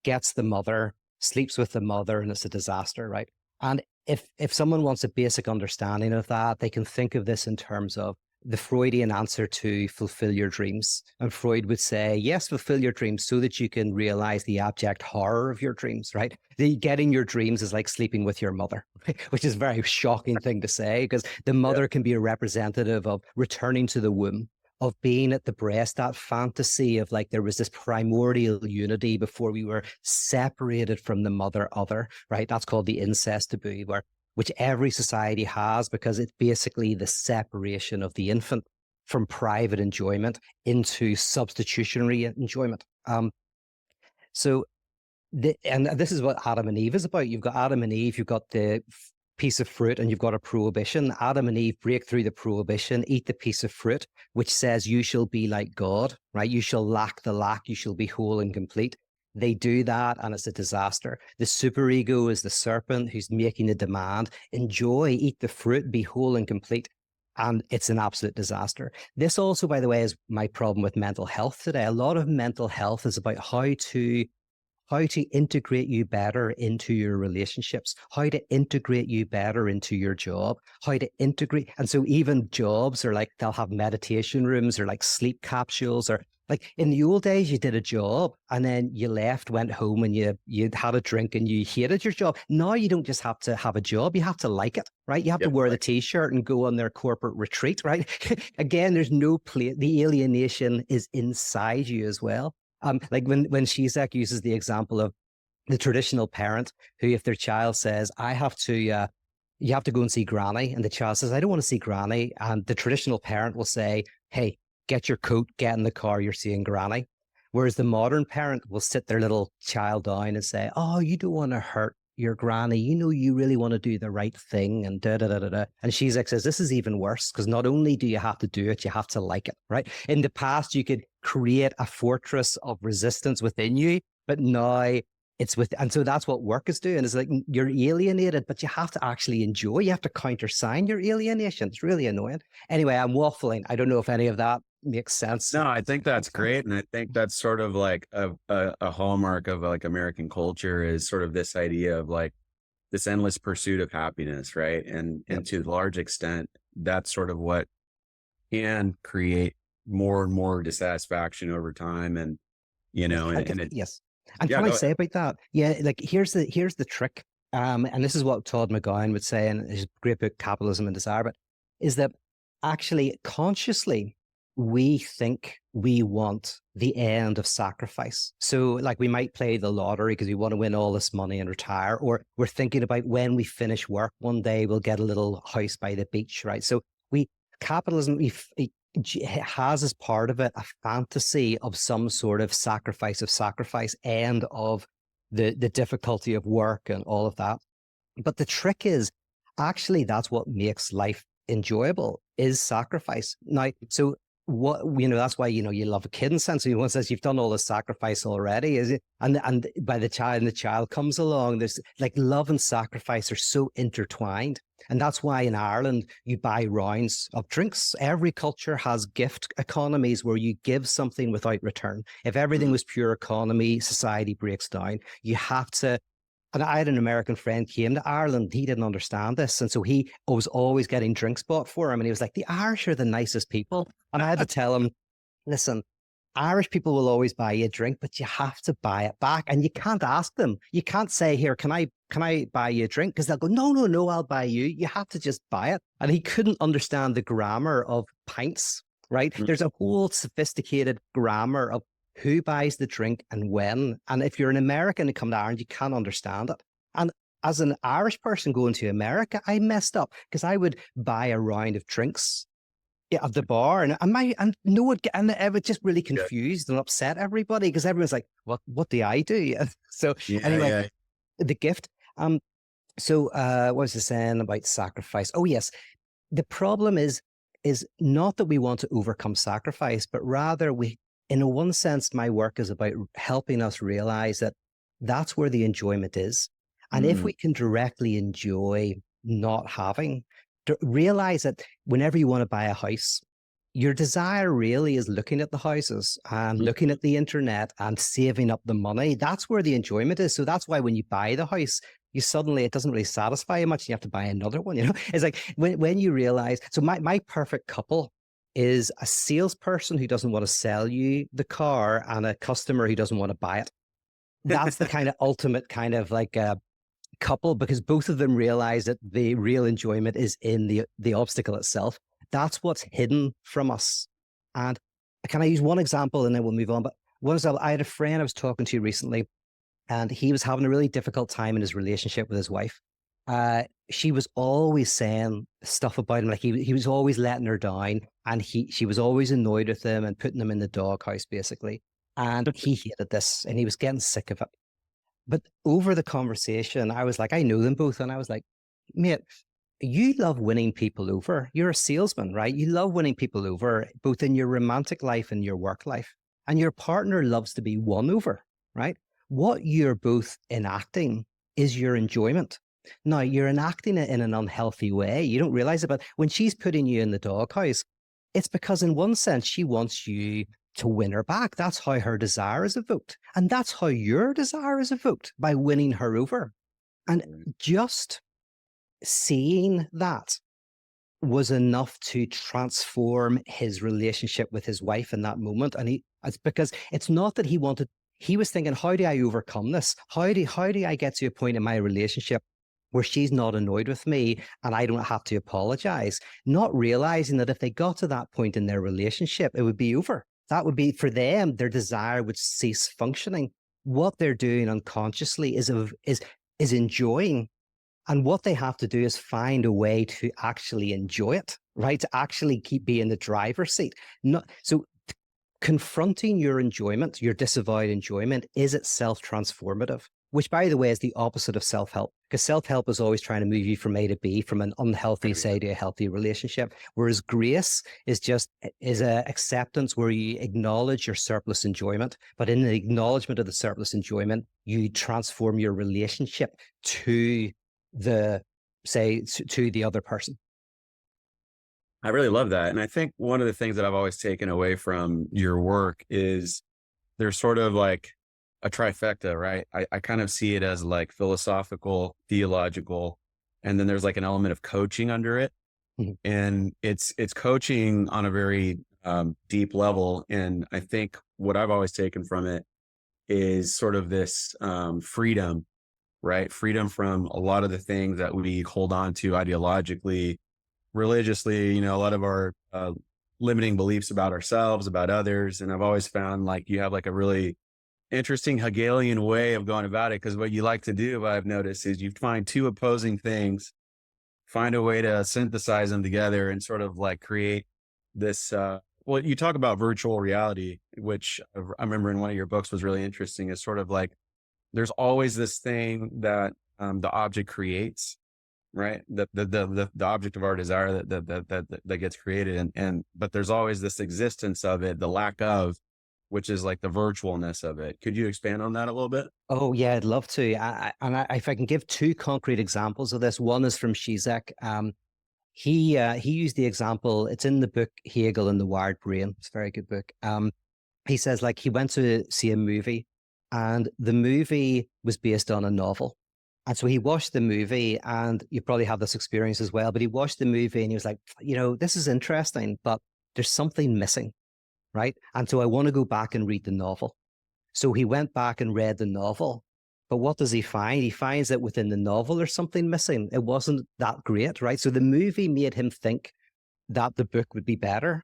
gets the mother, sleeps with the mother, and it's a disaster, right? And if someone wants a basic understanding of that, they can think of this in terms of the Freudian answer to fulfill your dreams. And Freud would say, yes, fulfill your dreams so that you can realize the abject horror of your dreams, right? Getting your dreams is like sleeping with your mother, which is a very shocking thing to say, because the mother can be a representative of returning to the womb, of being at the breast, that fantasy of like there was this primordial unity before we were separated from the mother other, right? That's called the incest taboo, which every society has, because it's basically the separation of the infant from private enjoyment into substitutionary enjoyment. And this is what Adam and Eve is about. You've got Adam and Eve, you've got the piece of fruit, and you've got a prohibition. Adam and Eve break through the prohibition, eat the piece of fruit, which says you shall be like God, right? You shall lack the lack, you shall be whole and complete. They do that, and it's a disaster. The superego is the serpent who's making the demand, enjoy, eat the fruit, be whole and complete. And it's an absolute disaster. This also, by the way, is my problem with mental health today. A lot of mental health is about how to integrate you better into your relationships, how to integrate you better into your job, how to integrate. And so even jobs are like, they'll have meditation rooms or like sleep capsules, or like in the old days, you did a job and then you left, went home, and you had a drink and you hated your job. Now you don't just have to have a job, you have to like it, right? You have to wear the t-shirt and go on their corporate retreat, right? Again, there's no place. The alienation is inside you as well. Like when Zizek uses the example of the traditional parent who, if their child says, you have to go and see Granny, and the child says, I don't want to see Granny. And the traditional parent will say, hey, get your coat, get in the car, you're seeing Granny. Whereas the modern parent will sit their little child down and say, oh, you don't want to hurt your granny. You know, you really want to do the right thing, and da da da da da. And Zizek says, this is even worse, because not only do you have to do it, you have to like it, right? In the past, you could create a fortress of resistance within you, but now it's and so that's what work is doing. It's like you're alienated, but you have to actually enjoy. You have to countersign your alienation. It's really annoying. Anyway, I'm waffling. I don't know if any of that makes sense. No, I think that's great. And I think that's sort of like a hallmark of like American culture, is sort of this idea of like this endless pursuit of happiness, right? And to a large extent, that's sort of what can create more and more dissatisfaction over time. And, you know, yes. And can I say about that? Yeah, like here's the trick. And this is what Todd McGowan would say in his great book, Capitalism and Desire, but is that actually consciously we think we want the end of sacrifice. So like we might play the lottery because we want to win all this money and retire, or we're thinking about when we finish work, one day we'll get a little house by the beach, right? So capitalism has as part of it a fantasy of some sort of sacrifice and of the difficulty of work and all of that. But the trick is actually that's what makes life enjoyable, is sacrifice. Now, so what, you know, that's why, you know, you love a kid in a sense. So one says you've done all the sacrifice already, is it? And by the child comes along, there's like love and sacrifice are so intertwined. And that's why in Ireland, you buy rounds of drinks. Every culture has gift economies where you give something without return. If everything was pure economy, society breaks down. You have to. And I had an American friend came to Ireland. He didn't understand this. And so he was always getting drinks bought for him. And he was like, the Irish are the nicest people. And I had to tell him, listen, Irish people will always buy you a drink, but you have to buy it back. And you can't ask them. You can't say, here, can I buy you a drink? Because they'll go, no, I'll buy you. You have to just buy it. And he couldn't understand the grammar of pints, right? There's a whole sophisticated grammar of who buys the drink and when. And if you're an American and come to Ireland, you can't understand it. And as an Irish person going to America, I messed up because I would buy a round of drinks at the bar, and I would just really confused and upset everybody because everyone's like, what do I do? So anyway, the gift. So what was I saying about sacrifice? Oh yes, the problem is not that we want to overcome sacrifice, but rather in one sense, my work is about helping us realize that that's where the enjoyment is. And if we can directly enjoy not having, realize that whenever you want to buy a house, your desire really is looking at the houses and looking at the internet and saving up the money. That's where the enjoyment is. So that's why when you buy the house, it doesn't really satisfy you much. You have to buy another one, you know? It's like when you realize, so my perfect couple is a salesperson who doesn't want to sell you the car and a customer who doesn't want to buy it. That's the kind of ultimate kind of like a couple, because both of them realize that the real enjoyment is in the obstacle itself. That's what's hidden from us. And can I use one example and then we'll move on? But one example, I had a friend I was talking to recently, and he was having a really difficult time in his relationship with his wife. She was always saying stuff about him, like he was always letting her down, and she was always annoyed with him and putting him in the doghouse, basically. And he hated this, and he was getting sick of it. But over the conversation, I was like, I know them both, and I was like, mate, you love winning people over. You're a salesman, right? You love winning people over, both in your romantic life and your work life. And your partner loves to be won over, right? What you're both enacting is your enjoyment. Now, you're enacting it in an unhealthy way. You don't realize it, but when she's putting you in the doghouse, it's because in one sense, she wants you to win her back. That's how her desire is evoked. And that's how your desire is evoked, by winning her over. And just seeing that was enough to transform his relationship with his wife in that moment. And it's because it's not that he was thinking, how do I overcome this? How do I get to a point in my relationship where she's not annoyed with me and I don't have to apologize? Not realizing that if they got to that point in their relationship, it would be over. That would be, for them, their desire would cease functioning. What they're doing unconsciously is enjoying. And what they have to do is find a way to actually enjoy it, right? To actually be in the driver's seat. So confronting your enjoyment, your disavowed enjoyment, is itself transformative, which, by the way, is the opposite of self-help, because self-help is always trying to move you from A to B, from an unhealthy, say, to a healthy relationship. Whereas grace is a acceptance where you acknowledge your surplus enjoyment, but in the acknowledgement of the surplus enjoyment, you transform your relationship to the other person. I really love that. And I think one of the things that I've always taken away from your work is there's sort of like a trifecta, right? I kind of see it as like philosophical, theological, and then there's like an element of coaching under it. Mm-hmm. And it's coaching on a very deep level. And I think what I've always taken from it is sort of this freedom, right? Freedom from a lot of the things that we hold on to ideologically, religiously, a lot of our limiting beliefs about ourselves, about others. And I've always found like you have like a really interesting Hegelian way of going about it, because what you like to do, what I've noticed, is you find two opposing things, find a way to synthesize them together and sort of like create this, well, you talk about virtual reality, which I remember in one of your books was really interesting. Is sort of like, there's always this thing that the object creates, right? The object of our desire that gets created, but there's always this existence of it, the lack of, which is like the virtualness of it. Could you expand on that a little bit? Oh yeah, I'd love to. If I can give two concrete examples of this, one is from Zizek. He used the example. It's in the book Hegel and the Wired Brain. It's a very good book. He says, like, he went to see a movie, and the movie was based on a novel. And so he watched the movie, and you probably have this experience as well, but he watched the movie and he was like, this is interesting, but there's something missing, right? And so I want to go back and read the novel. So he went back and read the novel. But what does he find? He finds that within the novel, there's something missing. It wasn't that great, right? So the movie made him think that the book would be better.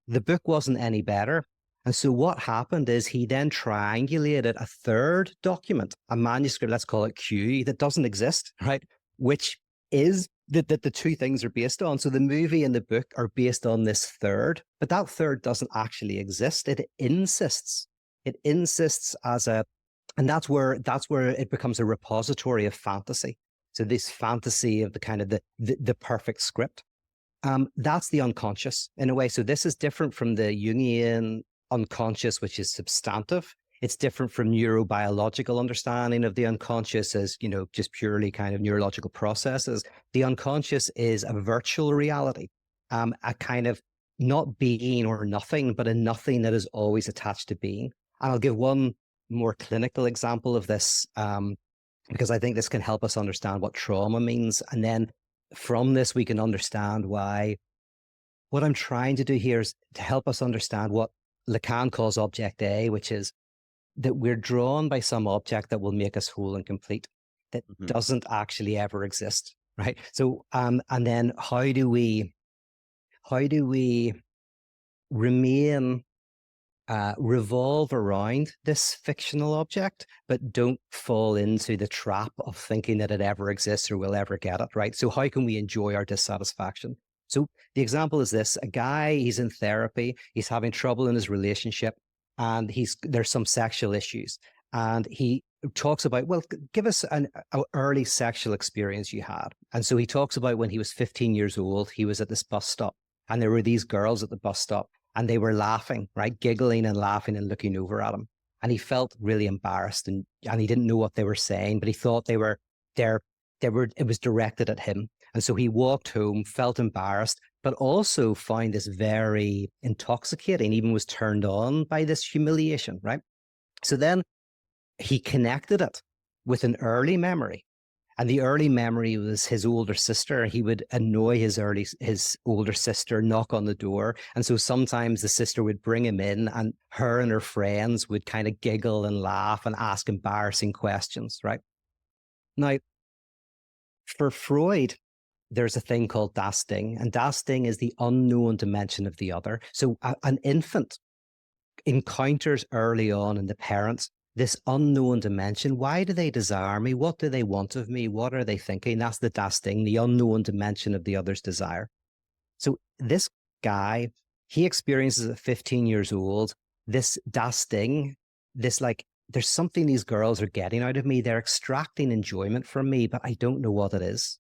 The book wasn't any better. And so what happened is he then triangulated a third document, a manuscript, let's call it Q, that doesn't exist, right? Which is that the two things are based on. So the movie and the book are based on this third, but that third doesn't actually exist. It insists and that's where it becomes a repository of fantasy. So this fantasy of the kind of the perfect script. That's the unconscious in a way. So this is different from the Jungian unconscious, which is substantive. It's different from neurobiological understanding of the unconscious as, just purely kind of neurological processes. The unconscious is a virtual reality, a kind of not being or nothing, but a nothing that is always attached to being. And I'll give one more clinical example of this, because I think this can help us understand what trauma means. And then from this, we can understand why. What I'm trying to do here is to help us understand what Lacan calls object A, which is that we're drawn by some object that will make us whole and complete, that doesn't actually ever exist, right? So, and then how do we remain, revolve around this fictional object, but don't fall into the trap of thinking that it ever exists or we'll ever get it, right? So how can we enjoy our dissatisfaction? So the example is this: a guy, he's in therapy, he's having trouble in his relationship, and there's some sexual issues. And he talks about, well, give us an early sexual experience you had. And so he talks about when he was 15 years old, he was at this bus stop, and there were these girls at the bus stop, and they were laughing, right? Giggling and laughing and looking over at him. And he felt really embarrassed, and he didn't know what they were saying, but he thought it was directed at him. And so he walked home, felt embarrassed, but also found this very intoxicating, even was turned on by this humiliation, right? So then he connected it with an early memory. And the early memory was his older sister. He would annoy his older sister, knock on the door. And so sometimes the sister would bring him in, and her and her friends would kind of giggle and laugh and ask embarrassing questions, right? Now, for Freud, there's a thing called Das Ding, and Das Ding is the unknown dimension of the other. So an infant encounters early on in the parents this unknown dimension. Why do they desire me? What do they want of me? What are they thinking? That's the Das Ding, the unknown dimension of the other's desire. So this guy, he experiences at 15 years old, this Das Ding, this like, there's something these girls are getting out of me. They're extracting enjoyment from me, but I don't know what it is.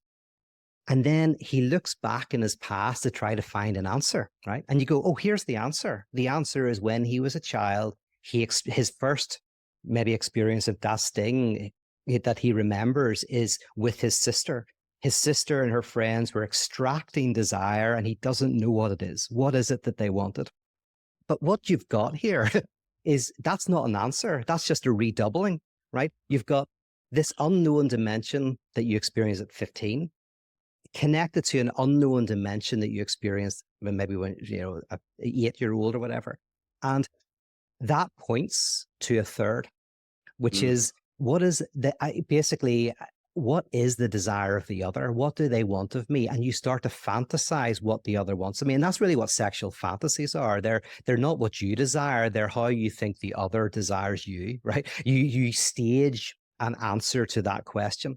And then he looks back in his past to try to find an answer, right? And you go, oh, here's the answer. The answer is when he was a child, his first maybe experience of Das Ding that he remembers is with his sister. His sister and her friends were extracting desire, and he doesn't know what it is. What is it that they wanted? But what you've got here is that's not an answer. That's just a redoubling, right? You've got this unknown dimension that you experience at 15, connected to an unknown dimension that you experienced maybe when, an 8-year-old or whatever. And that points to a third, which is what is the desire of the other? What do they want of me? And you start to fantasize what the other wants of me. And that's really what sexual fantasies are. They're not what you desire. They're how you think the other desires you, right? You stage an answer to that question.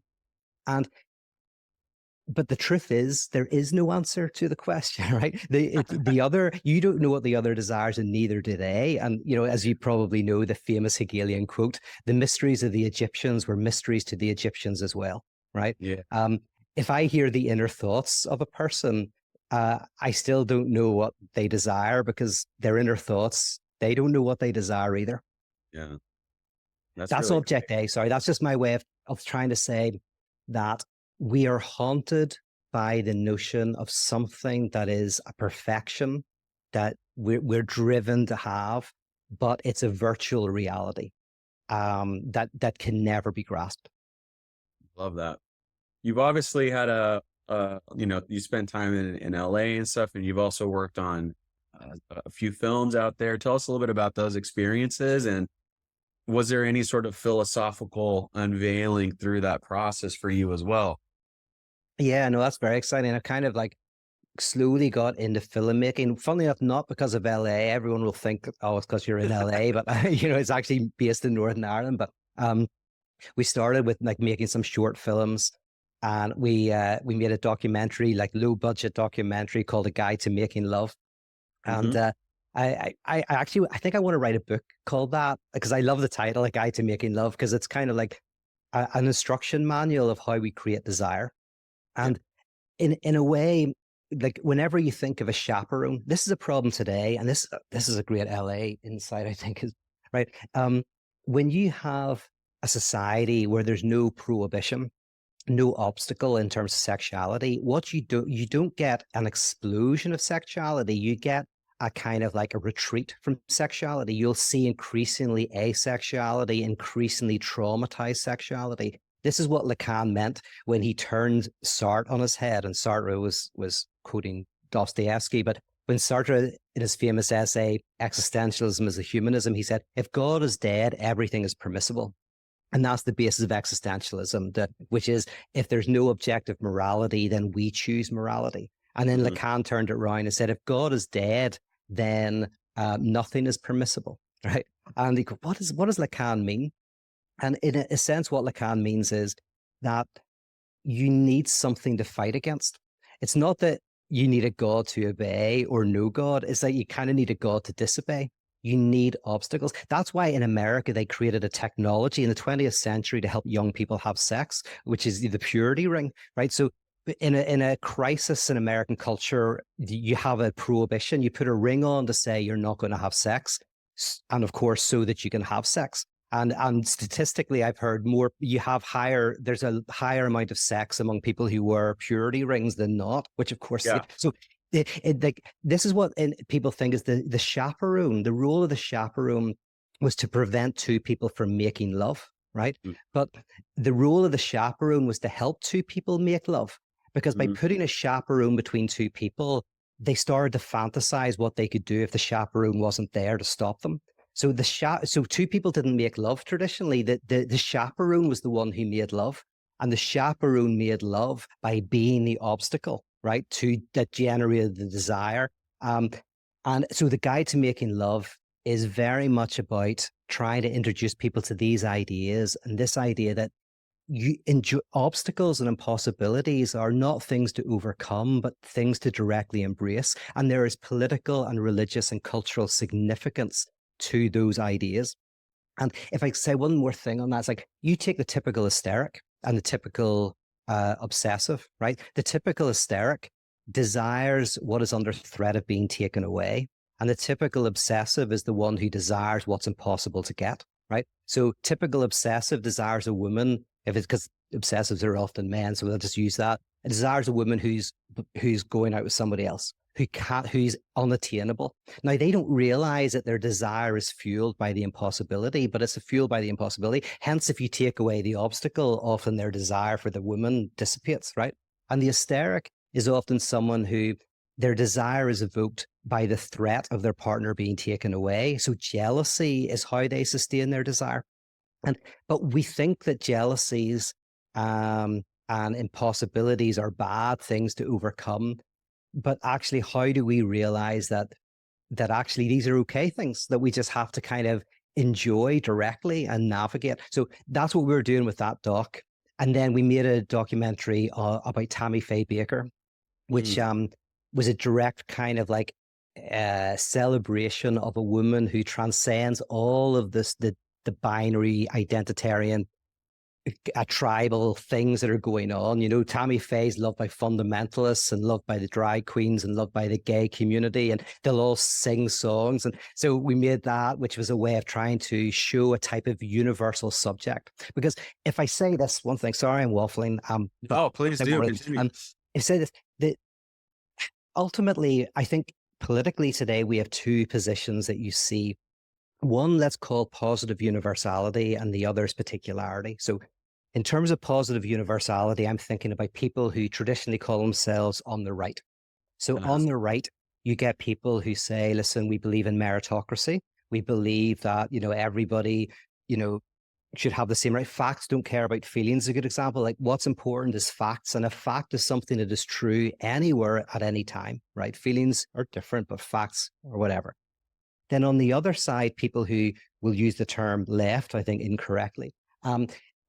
But the truth is, there is no answer to the question, right? The other, you don't know what the other desires, and neither do they. And, as you probably know, the famous Hegelian quote, the mysteries of the Egyptians were mysteries to the Egyptians as well, right? Yeah. If I hear the inner thoughts of a person, I still don't know what they desire, because their inner thoughts, they don't know what they desire either. Yeah. That's really object great. A. Sorry, that's just my way of trying to say that we are haunted by the notion of something that is a perfection that we're driven to have, but it's a virtual reality that can never be grasped. Love that. You've obviously had you spent time in LA and stuff, and you've also worked on a few films out there. Tell us a little bit about those experiences, and was there any sort of philosophical unveiling through that process for you as well? Yeah, no, that's very exciting. I kind of slowly got into filmmaking. Funnily enough, not because of LA. Everyone will think, oh, it's because you're in LA, but it's actually based in Northern Ireland. But we started with making some short films, and we made a documentary, low budget documentary called A Guide to Making Love. And I think I want to write a book called that, because I love the title, A Guide to Making Love, because it's kind of like an instruction manual of how we create desire. And in a way, whenever you think of a chaperone, this is a problem today, and this is a great LA insight, I think, is right. When you have a society where there's no prohibition, no obstacle in terms of sexuality, what you don't get an explosion of sexuality. You get a kind of a retreat from sexuality. You'll see increasingly asexuality, increasingly traumatized sexuality. This is what Lacan meant when he turned Sartre on his head, and Sartre was quoting Dostoevsky, but when Sartre, in his famous essay, Existentialism is a Humanism, he said, if God is dead, everything is permissible. And that's the basis of existentialism, which is, if there's no objective morality, then we choose morality. And then Lacan turned it around and said, if God is dead, then nothing is permissible, right? And you go, what does Lacan mean? And in a sense, what Lacan means is that you need something to fight against. It's not that you need a God to obey or no God. It's that you kind of need a God to disobey. You need obstacles. That's why in America, they created a technology in the 20th century to help young people have sex, which is the purity ring, right? So in a crisis in American culture, you have a prohibition. You put a ring on to say you're not going to have sex. And of course, so that you can have sex. And statistically, I've heard there's a higher amount of sex among people who wear purity rings than not, which of course, this is what people think is the chaperone. The role of the chaperone was to prevent two people from making love, right? But the role of the chaperone was to help two people make love, because by putting a chaperone between two people, they started to fantasize what they could do if the chaperone wasn't there to stop them. So so two people didn't make love traditionally. The chaperone was the one who made love, and the chaperone made love by being the obstacle, right, that generated the desire. And so the guide to making love is very much about trying to introduce people to these ideas, and this idea that obstacles and impossibilities are not things to overcome, but things to directly embrace. And there is political and religious and cultural significance to those ideas. And if I say one more thing on that, it's like you take the typical hysteric and the typical obsessive, right? The typical hysteric desires what is under threat of being taken away. And the typical obsessive is the one who desires what's impossible to get, right? So typical obsessive desires a woman, if it's because obsessives are often men, so we'll just use that. It desires a woman who's going out with somebody else, who's unattainable. Now, they don't realize that their desire is fueled by the impossibility, but it's fueled by the impossibility. Hence, if you take away the obstacle, often their desire for the woman dissipates, right? And the hysteric is often someone who their desire is evoked by the threat of their partner being taken away. So jealousy is how they sustain their desire. But we think that jealousies and impossibilities are bad things to overcome. But actually, how do we realize that actually these are okay things that we just have to kind of enjoy directly and navigate? So that's what we were doing with that doc. And then we made a documentary about Tammy Faye Baker, which was a direct kind of like celebration of a woman who transcends all of this, the binary, identitarian, tribal things that are going on. You know, Tammy Faye's loved by fundamentalists and loved by the drag queens and loved by the gay community, and they'll all sing songs. And so we made that, which was a way of trying to show a type of universal subject. Because if I say this one thing, sorry, I'm waffling. Please do. Continue. I say this, that ultimately, I think politically today, we have two positions that you see. One, let's call positive universality, and the other is particularity. So in terms of positive universality, I'm thinking about people who traditionally call themselves on the right. So on the right, you get people who say, listen, we believe in meritocracy. We believe that, everybody, should have the same right. Facts don't care about feelings. A good example, like what's important is facts. And a fact is something that is true anywhere at any time, right? Feelings are different, but facts or whatever. Then on the other side, people who will use the term left, I think incorrectly,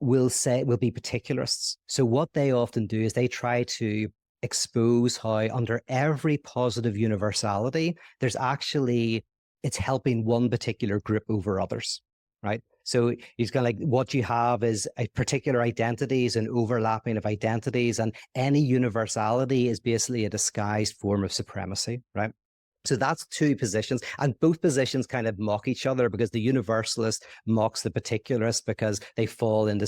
will be particularists. So what they often do is they try to expose how under every positive universality, it's helping one particular group over others, right? So he's kind of like, what you have is a particular identities and overlapping of identities, and any universality is basically a disguised form of supremacy, right? So that's two positions, and both positions kind of mock each other, because the universalist mocks the particularist because they fall into,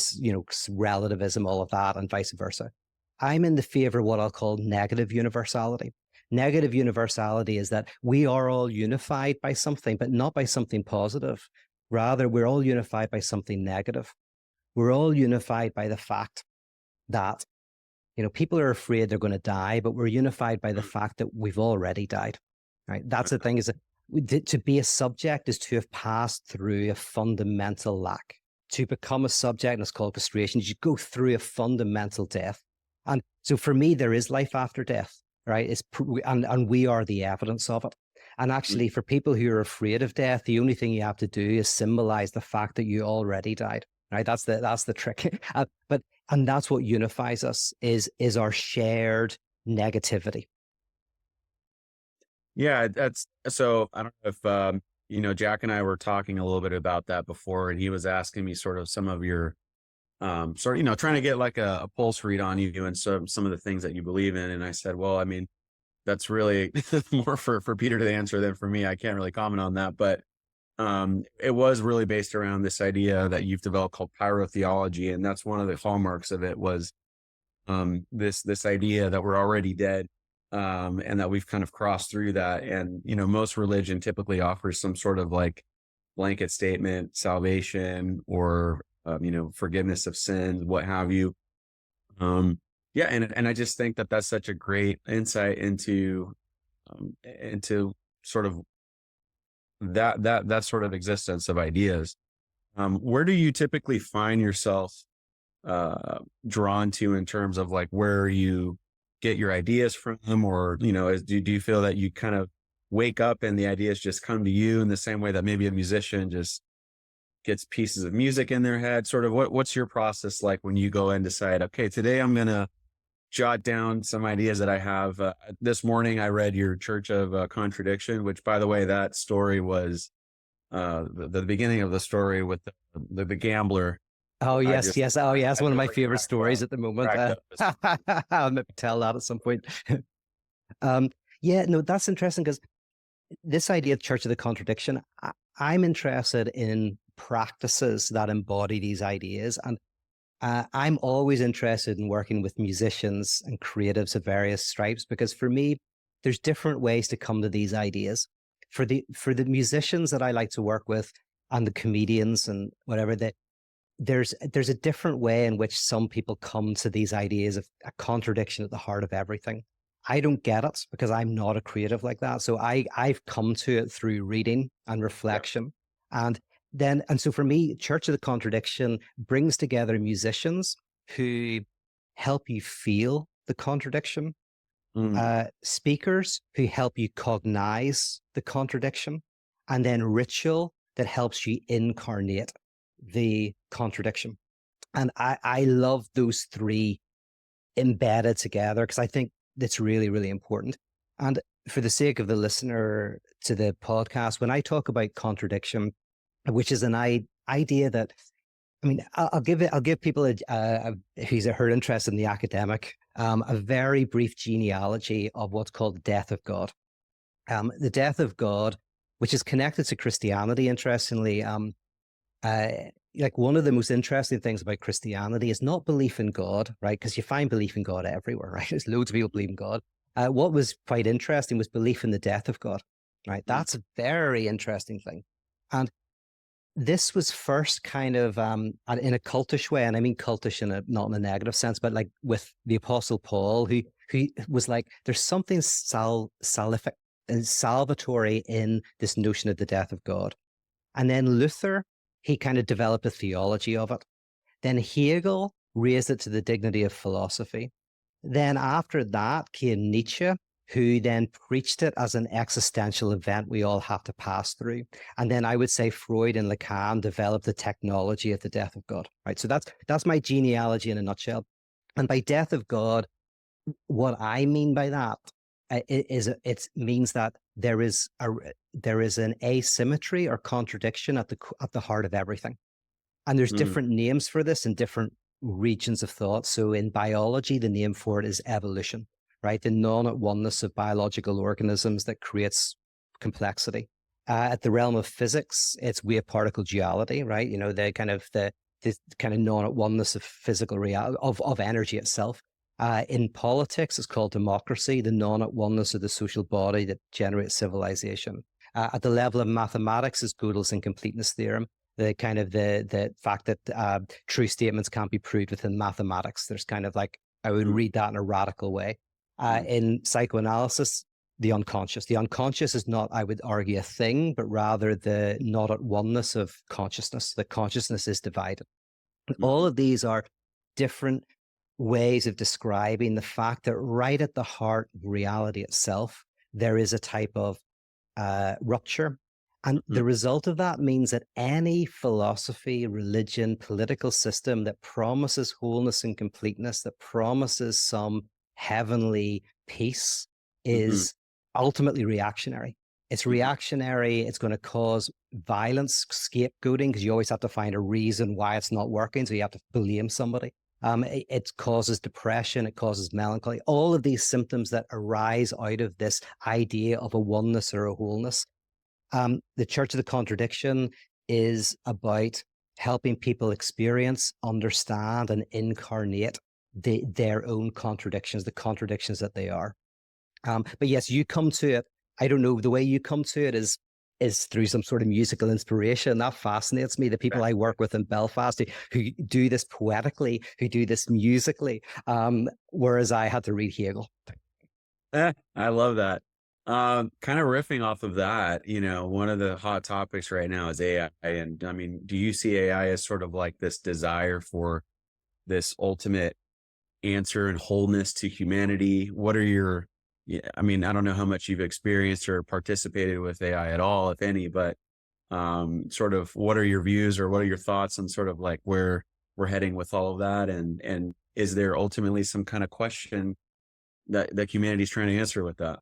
relativism, all of that, and vice versa. I'm in the favor of what I'll call negative universality. Negative universality is that we are all unified by something, but not by something positive. Rather, we're all unified by something negative. We're all unified by the fact that, people are afraid they're going to die, but we're unified by the fact that we've already died. Right. That's the thing, is that to be a subject is to have passed through a fundamental lack. To become a subject, and it's called castration, you go through a fundamental death. And so for me, there is life after death, right? And we are the evidence of it. And actually, for people who are afraid of death, the only thing you have to do is symbolize the fact that you already died. Right? That's the trick. And that's what unifies us is our shared negativity. Yeah, that's so. I don't know if Jack and I were talking a little bit about that before, and he was asking me sort of some of your trying to get like a pulse read on you and some of the things that you believe in. And I said, well, I mean, that's really more for Peter to answer than for me. I can't really comment on that, but it was really based around this idea that you've developed called pyrotheology, and that's one of the hallmarks of it was this idea that we're already dead, and that we've kind of crossed through that. And most religion typically offers some sort of like blanket statement, salvation, or forgiveness of sins, what have you. Yeah, and I just think that that's such a great insight into sort of that sort of existence of ideas. Where do you typically find yourself drawn to in terms of like where you get your ideas from, or do you feel that you kind of wake up and the ideas just come to you in the same way that maybe a musician just gets pieces of music in their head? Sort of what's your process like when you go and decide, okay, today I'm gonna jot down some ideas that I have. This morning I read your Church of Contradiction, which, by the way, that story was the beginning of the story with the gambler. Oh, yes, yes. Oh, yes. One of my favorite stories at the moment. I'll maybe tell that at some point. Yeah, no, that's interesting, because this idea of Church of the Contradiction, I'm interested in practices that embody these ideas. And I'm always interested in working with musicians and creatives of various stripes, because for me, there's different ways to come to these ideas. For the musicians that I like to work with, and the comedians and whatever, there's a different way in which some people come to these ideas of a contradiction at the heart of everything. I don't get it because I'm not a creative like that. So I've come to it through reading and reflection. Yeah. And so for me, Church of the Contradiction brings together musicians who help you feel the contradiction, speakers who help you cognize the contradiction, and then ritual that helps you incarnate the contradiction. And I love those three embedded together, because I think that's really, really important. And for the sake of the listener to the podcast, when I talk about contradiction, which is an idea that, I mean, I'll give people who's interested in the academic, a very brief genealogy of what's called the death of God. The death of God, which is connected to Christianity, interestingly. Like, one of the most interesting things about Christianity is not belief in God, right? Because you find belief in God everywhere, right? There's loads of people believe in God. What was quite interesting was belief in the death of God, right? That's a very interesting thing. And this was first kind of in a cultish way, and I mean cultish not in a negative sense, but like with the Apostle Paul, who was like, there's something salvatory in this notion of the death of God. And then Luther, he kind of developed a theology of it. Then Hegel raised it to the dignity of philosophy. Then after that came Nietzsche, who then preached it as an existential event we all have to pass through. And then I would say Freud and Lacan developed the technology of the death of God, right? So that's my genealogy in a nutshell. And by death of God, what I mean by that it means that there is an asymmetry or contradiction at the heart of everything. And there's different names for this in different regions of thought. So in biology, the name for it is evolution, right? The non-at-oneness of biological organisms that creates complexity. At the realm of physics, it's wave particle duality, right? The kind of non-at-oneness of physical reality, of energy itself. In politics, it's called democracy, the non-at-oneness of the social body that generates civilization. At the level of mathematics is Gödel's incompleteness theorem, the fact that true statements can't be proved within mathematics. There's kind of like, I would read that in a radical way. In psychoanalysis, the unconscious. The unconscious is not, I would argue, a thing, but rather the not-at-oneness of consciousness. The consciousness is divided. All of these are different ways of describing the fact that right at the heart of reality itself, there is a type of rupture. And the result of that means that any philosophy, religion, political system that promises wholeness and completeness, that promises some heavenly peace, is ultimately reactionary. It's reactionary. It's going to cause violence, scapegoating, because you always have to find a reason why it's not working. So you have to blame somebody. It causes depression. It causes melancholy. All of these symptoms that arise out of this idea of a oneness or a wholeness. The Church of the Contradiction is about helping people experience, understand, and incarnate their own contradictions, the contradictions that they are. But yes, you come to it. I don't know, the way you come to it is through some sort of musical inspiration. That fascinates me. The people I work with in Belfast who do this poetically, who do this musically, whereas I had to read Hegel. I love that. Kind of riffing off of that, you know, one of the hot topics right now is AI. And I mean, do you see AI as sort of like this desire for this ultimate answer and wholeness to humanity? What are your, I mean, I don't know how much you've experienced or participated with AI at all, if any, but sort of what are your views or what are your thoughts on sort of like where we're heading with all of that? And is there ultimately some kind of question that humanity's trying to answer with that?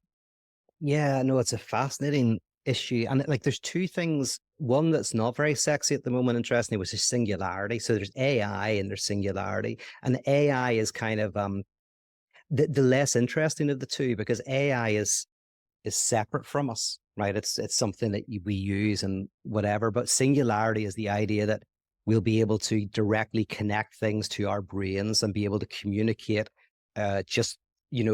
Yeah, no, it's a fascinating issue. And like there's two things. One that's not very sexy at the moment, interestingly, which is singularity. So there's AI and there's singularity. And AI is kind of the less interesting of the two, because AI is separate from us, right? It's something that we use and whatever. But singularity is the idea that we'll be able to directly connect things to our brains and be able to communicate just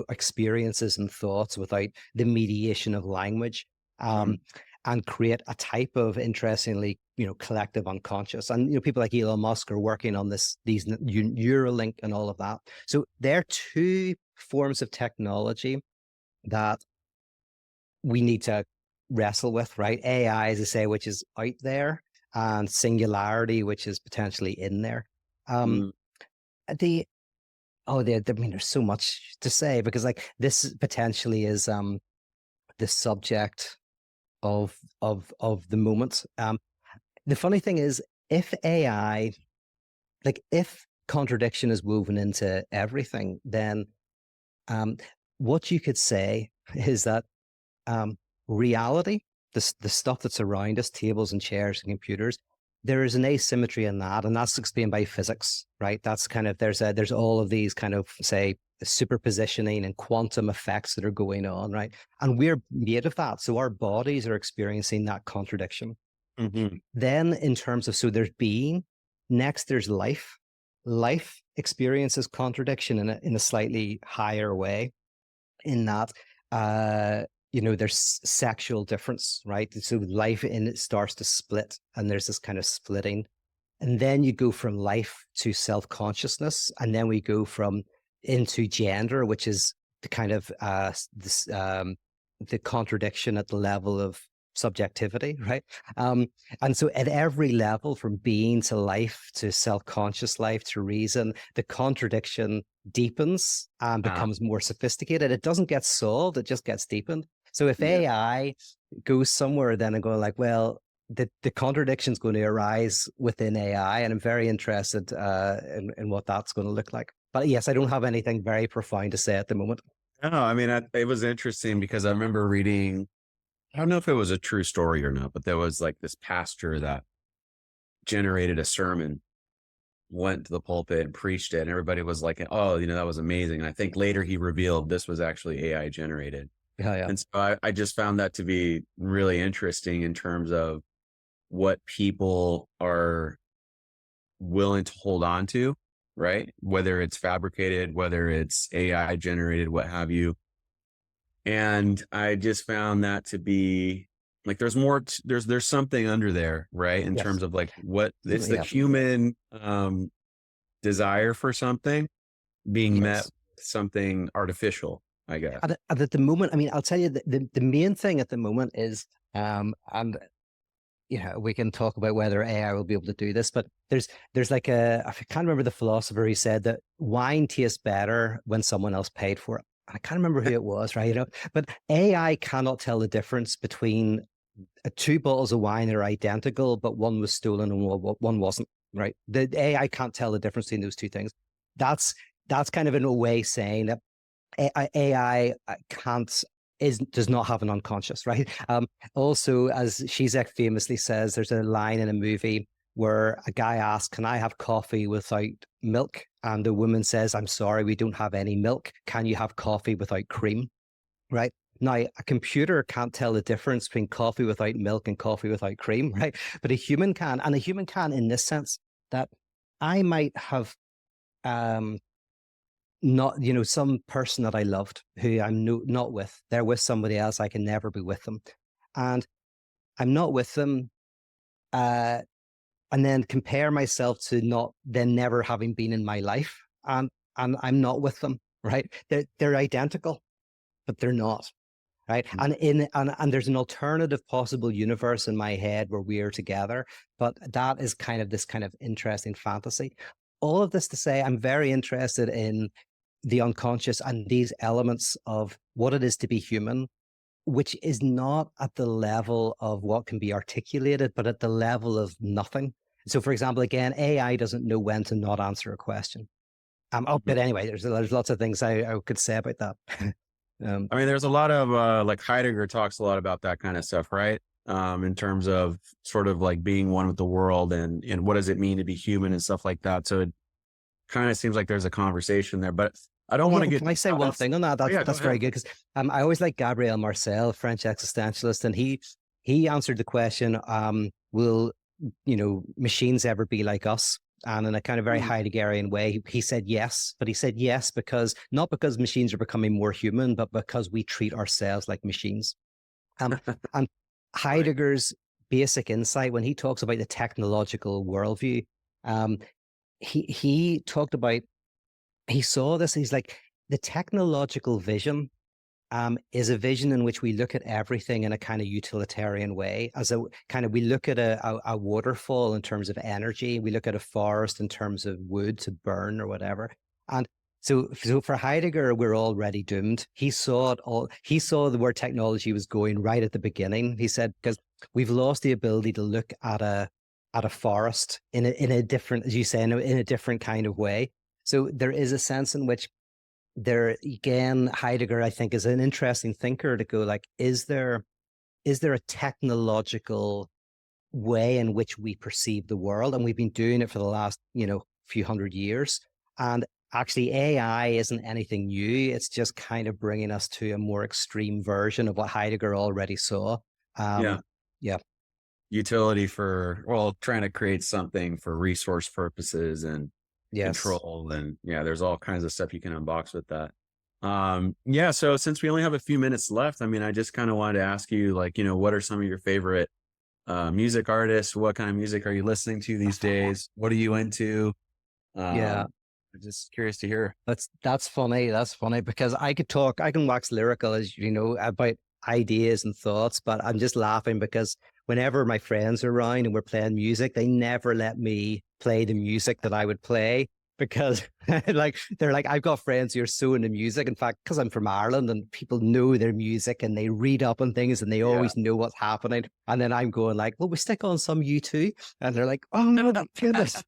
experiences and thoughts without the mediation of language, and create a type of, interestingly, collective unconscious. And people like Elon Musk are working on these Neuralink and all of that. So they're two forms of technology that we need to wrestle with, right? AI, as I say, which is out there, and singularity, which is potentially in there. I mean, there's so much to say, because like this potentially is the subject of the moment. The funny thing is, if AI, like if contradiction is woven into everything, then what you could say is that reality, the stuff that's around us, tables and chairs and computers, there is an asymmetry in that, and that's explained by physics, right? That's kind of, there's all of these kind of, say, superpositioning and quantum effects that are going on, right? And we're made of that. So our bodies are experiencing that contradiction. Then in terms of, so there's being, next there's life. Life experiences contradiction in a slightly higher way, in that, there's sexual difference, right? So life in it starts to split, and there's this kind of splitting. And then you go from life to self-consciousness, and then we go into gender, which is the kind of the contradiction at the level of subjectivity, right? And so at every level, from being to life to self-conscious life to reason, the contradiction deepens and becomes more sophisticated. It doesn't get solved, it just gets deepened. So if AI goes somewhere, then I'm going like, well, the contradiction is going to arise within AI, and I'm very interested in what that's going to look like. But yes, I don't have anything very profound to say at the moment. No, I mean, it was interesting because I remember reading, I don't know if it was a true story or not, but there was like this pastor that generated a sermon, went to the pulpit and preached it, and everybody was like, oh, that was amazing. And I think later he revealed this was actually AI generated. Yeah. And so I just found that to be really interesting in terms of what people are willing to hold on to, right? Whether it's fabricated, whether it's AI generated, what have you. And I just found that to be like, there's more, there's something under there, right? In terms of like what it's the human desire for something being met with something artificial, I guess. At the moment, I mean, I'll tell you the main thing at the moment is, and we can talk about whether AI will be able to do this, but there's like I can't remember the philosopher who said that wine tastes better when someone else paid for it. I can't remember who it was, right? But AI cannot tell the difference between two bottles of wine that are identical, but one was stolen and one wasn't, right? The AI can't tell the difference between those two things. That's kind of in a way saying that AI does not have an unconscious, right? Also, as Zizek famously says, there's a line in a movie where a guy asks, "Can I have coffee without milk?" And the woman says, "I'm sorry, we don't have any milk. Can you have coffee without cream?" Right? Now, a computer can't tell the difference between coffee without milk and coffee without cream, right? But a human can, and a human can in this sense that I might have not, some person that I loved who I'm not with. They're with somebody else. I can never be with them. And I'm not with them. And then compare myself to them never having been in my life. And I'm not with them, right? They're identical, but they're not. Right. And and there's an alternative possible universe in my head where we are together. But that is kind of this kind of interesting fantasy. All of this to say, I'm very interested in the unconscious and these elements of what it is to be human, which is not at the level of what can be articulated, but at the level of nothing. So, for example, again, AI doesn't know when to not answer a question. But anyway, there's lots of things I could say about that. I mean, there's a lot of like Heidegger talks a lot about that kind of stuff, right? In terms of sort of like being one with the world and what does it mean to be human and stuff like that. So it kind of seems like there's a conversation there, but I don't want to get. Can I say one thing on that? That's very good because I always like Gabriel Marcel, French existentialist, and he answered the question: will machines ever be like us? And in a kind of very Heideggerian way, he said yes, but he said yes because not because machines are becoming more human, but because we treat ourselves like machines. And Heidegger's basic insight when he talks about the technological worldview, he talked about, he saw this, he's like, the technological vision is a vision in which we look at everything in a kind of utilitarian way. As a kind of, we look at a waterfall in terms of energy, we look at a forest in terms of wood to burn or whatever. And so for Heidegger, we're already doomed. He saw it all. He saw where technology was going right at the beginning. He said, because we've lost the ability to look at a forest in a different, as you say, in a different kind of way. So there is a sense in which there, again, Heidegger, I think, is an interesting thinker to go like, is there a technological way in which we perceive the world? And we've been doing it for the last, few hundred years. And actually, AI isn't anything new. It's just kind of bringing us to a more extreme version of what Heidegger already saw. Yeah. Utility trying to create something for resource purposes and control, and there's all kinds of stuff you can unbox with that. So since we only have a few minutes left, I mean, I just kind of wanted to ask you, like, what are some of your favorite music artists? What kind of music are you listening to these days? What are you into? I'm just curious to hear. That's funny because I can wax lyrical, as you know, about ideas and thoughts, but I'm just laughing because whenever my friends are around and we're playing music, they never let me play the music that I would play because they're like, I've got friends who are so into music. In fact, because I'm from Ireland and people know their music and they read up on things and they always know what's happening. And then I'm going like, well, we stick on some U2. And they're like, oh no, goodness.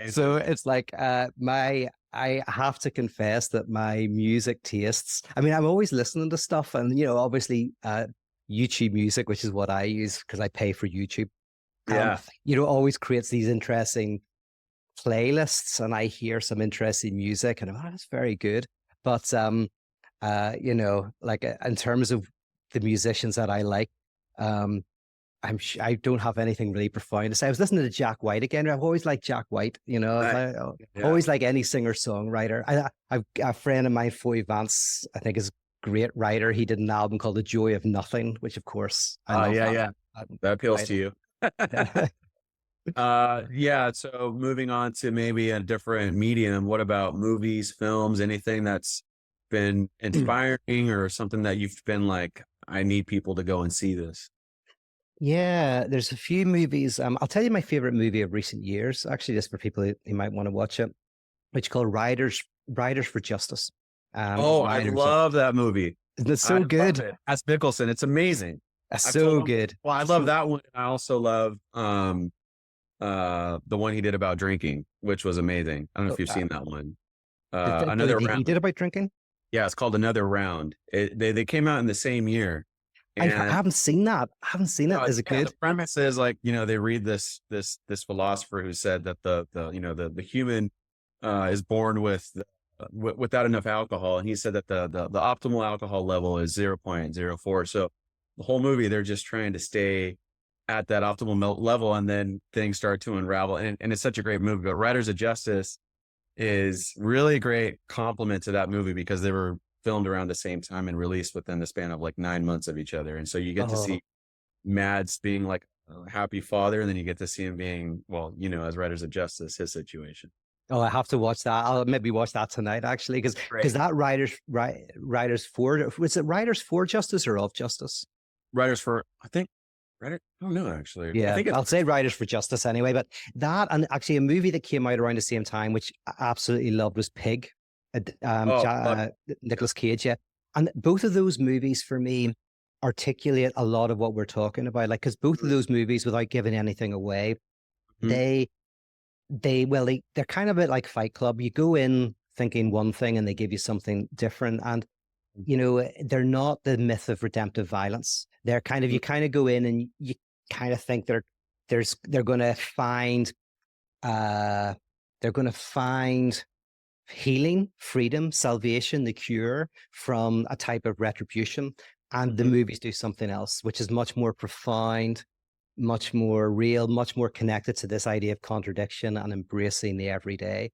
So it's like I have to confess that my music tastes, I mean, I'm always listening to stuff and, obviously YouTube music, which is what I use because I pay for YouTube. Always creates these interesting playlists and I hear some interesting music and that's very good. But, like in terms of the musicians that I like, I don't have anything really profound to say. I was listening to Jack White again. I've always liked Jack White, always like any singer-songwriter. I've a friend of mine, Foy Vance, I think is a great writer. He did an album called The Joy of Nothing, which of course I love. That appeals to you. So moving on to maybe a different medium, what about movies, films, anything that's been inspiring or something that you've been like, I need people to go and see this? Yeah, there's a few movies. I'll tell you my favorite movie of recent years, actually, just for people who might want to watch it, which is called Riders for Justice. I love that movie. Isn't it so good? Love it. That's Nicholson. It's amazing. So good. Well, I love that one. I also love the one he did about drinking, which was amazing. I don't know if you've seen that one. Another round. He did about drinking? Yeah, it's called Another Round. They came out in the same year. I haven't seen that. Is it good? The premise is like, they read this philosopher who said that the human is born without enough alcohol, and he said that the optimal alcohol level is 0.04. So the whole movie, they're just trying to stay at that optimal level, and then things start to unravel. And it's such a great movie. But Riders of Justice is really a great compliment to that movie because they were filmed around the same time and released within the span of like 9 months of each other. And so you get to see Mads being like a happy father, and then you get to see him being, as Riders of Justice, his situation. Oh, I have to watch that. I'll maybe watch that tonight, actually, because that Riders for, was it Riders for Justice or of Justice? Riders for, I think, I don't know, actually. Yeah, I'll say Riders for Justice anyway. But that, and actually a movie that came out around the same time, which I absolutely loved, was Pig. Nicolas Cage, yeah. And both of those movies for me articulate a lot of what we're talking about. Like, because both of those movies, without giving anything away, they're kind of a bit like Fight Club. You go in thinking one thing and they give you something different. And, they're not the myth of redemptive violence. They're kind of, you kind of go in and you kind of think they're going to find healing, freedom, salvation, the cure from a type of retribution. And the movies do something else, which is much more profound, much more real, much more connected to this idea of contradiction and embracing the everyday.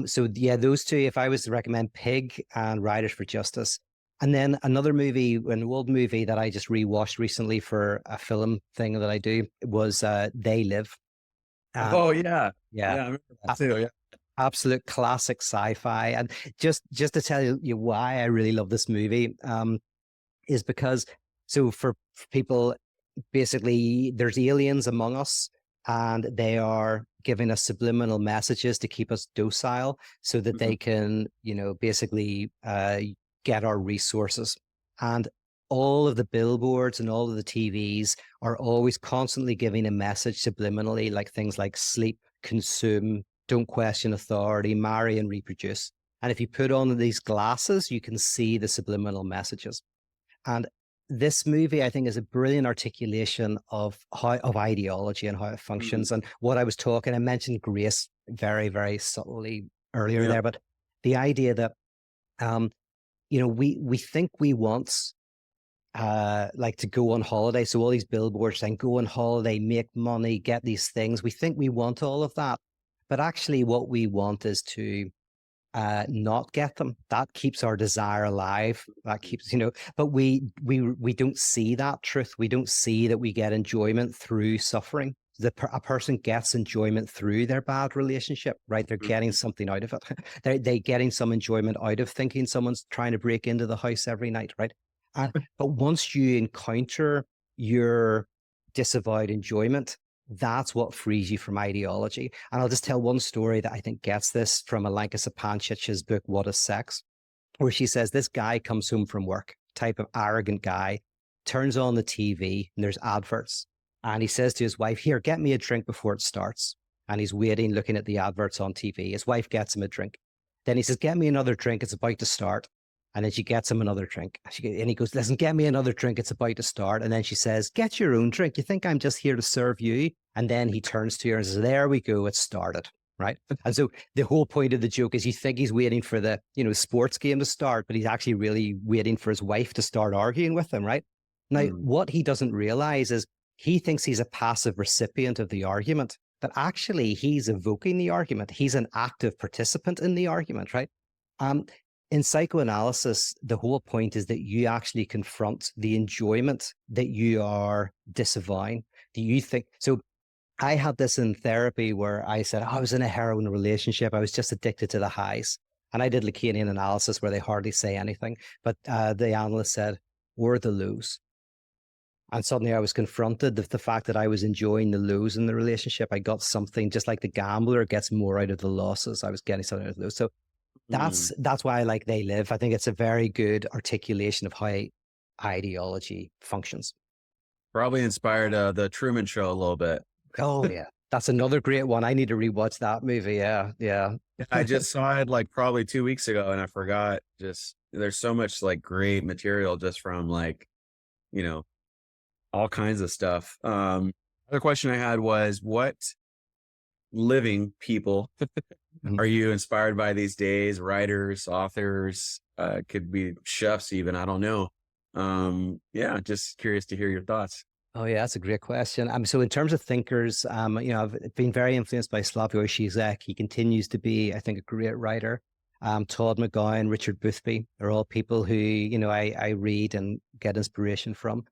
So yeah, those two, if I was to recommend, Pig and Riders for Justice. And then another movie, an old movie that I just rewatched recently for a film thing that I do, was They Live. Yeah. I remember that too, yeah. Absolute classic sci-fi. And just to tell you why I really love this movie, is because, so for people, basically there's aliens among us, and they are giving us subliminal messages to keep us docile so that they can, basically get our resources. And all of the billboards and all of the TVs are always constantly giving a message subliminally, like things like sleep, consume, don't question authority, marry and reproduce. And if you put on these glasses, you can see the subliminal messages. And this movie, I think, is a brilliant articulation of ideology and how it functions. And what I was talking, I mentioned grace very, very subtly earlier there, but the idea that, we think we want, like, to go on holiday. So all these billboards saying, go on holiday, make money, get these things. We think we want all of that. But actually what we want is to not get them. That keeps our desire alive. That keeps, but we don't see that truth. We don't see that we get enjoyment through suffering. A person gets enjoyment through their bad relationship, right? They're getting something out of it. They're getting some enjoyment out of thinking someone's trying to break into the house every night, right? But once you encounter your disavowed enjoyment, that's what frees you from ideology. And I'll just tell one story that I think gets this, from Alenka Sapancic's book, What is Sex? Where she says this guy comes home from work, type of arrogant guy, turns on the TV and there's adverts. And he says to his wife, here, get me a drink before it starts. And he's waiting, looking at the adverts on TV. His wife gets him a drink. Then he says, get me another drink. It's about to start. And then she gets him another drink. And he goes, listen, get me another drink. It's about to start. And then she says, get your own drink. You think I'm just here to serve you? And then he turns to her and says, there we go. It started. Right. And so the whole point of the joke is you think he's waiting for the, sports game to start, but he's actually really waiting for his wife to start arguing with him. Right. Now, what he doesn't realize is he thinks he's a passive recipient of the argument, but actually he's evoking the argument. He's an active participant in the argument. Right. In psychoanalysis, the whole point is that you actually confront the enjoyment that you are disavowing. Do you think so? I had this in therapy where I said, I was in a heroin relationship. I was just addicted to the highs. And I did Lacanian analysis where they hardly say anything. But the analyst said, or the lows. And suddenly I was confronted with the fact that I was enjoying the lows in the relationship. I got something, just like the gambler gets more out of the losses. I was getting something out of the lows. So That's why I like They Live. I think it's a very good articulation of how ideology functions. Probably inspired the Truman Show a little bit. Oh yeah, that's another great one. I need to rewatch that movie. Yeah. I just saw it like probably 2 weeks ago and I forgot. Just there's so much like great material just from like, you know, all kinds of stuff. Other question I had was, what living people are you inspired by these days? Writers, authors, could be chefs even, I don't know. Yeah, just curious to hear your thoughts. Oh yeah, that's a great question. So in terms of thinkers, I've been very influenced by Slavoj Žižek. He continues to be, I think, a great writer. Todd McGowan, Richard Boothby are all people who, I read and get inspiration from.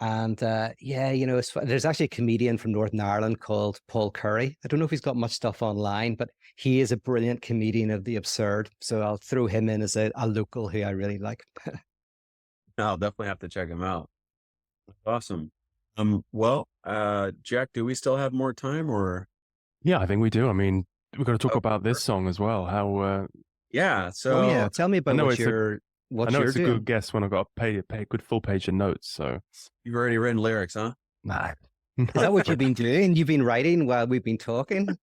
There's actually a comedian from Northern Ireland called Paul Curry. I don't know if he's got much stuff online, but he is a brilliant comedian of the absurd. So I'll throw him in as a local who I really like. I'll definitely have to check him out. Awesome. Jack, do we still have more time or? Yeah, I think we do. I mean, we've got to talk about this song as well. How? Yeah. So tell me about what you're doing. A good guess when I got to pay a good full page of notes. So you've already written lyrics, huh? Nah. Is that what you've been doing? You've been writing while we've been talking?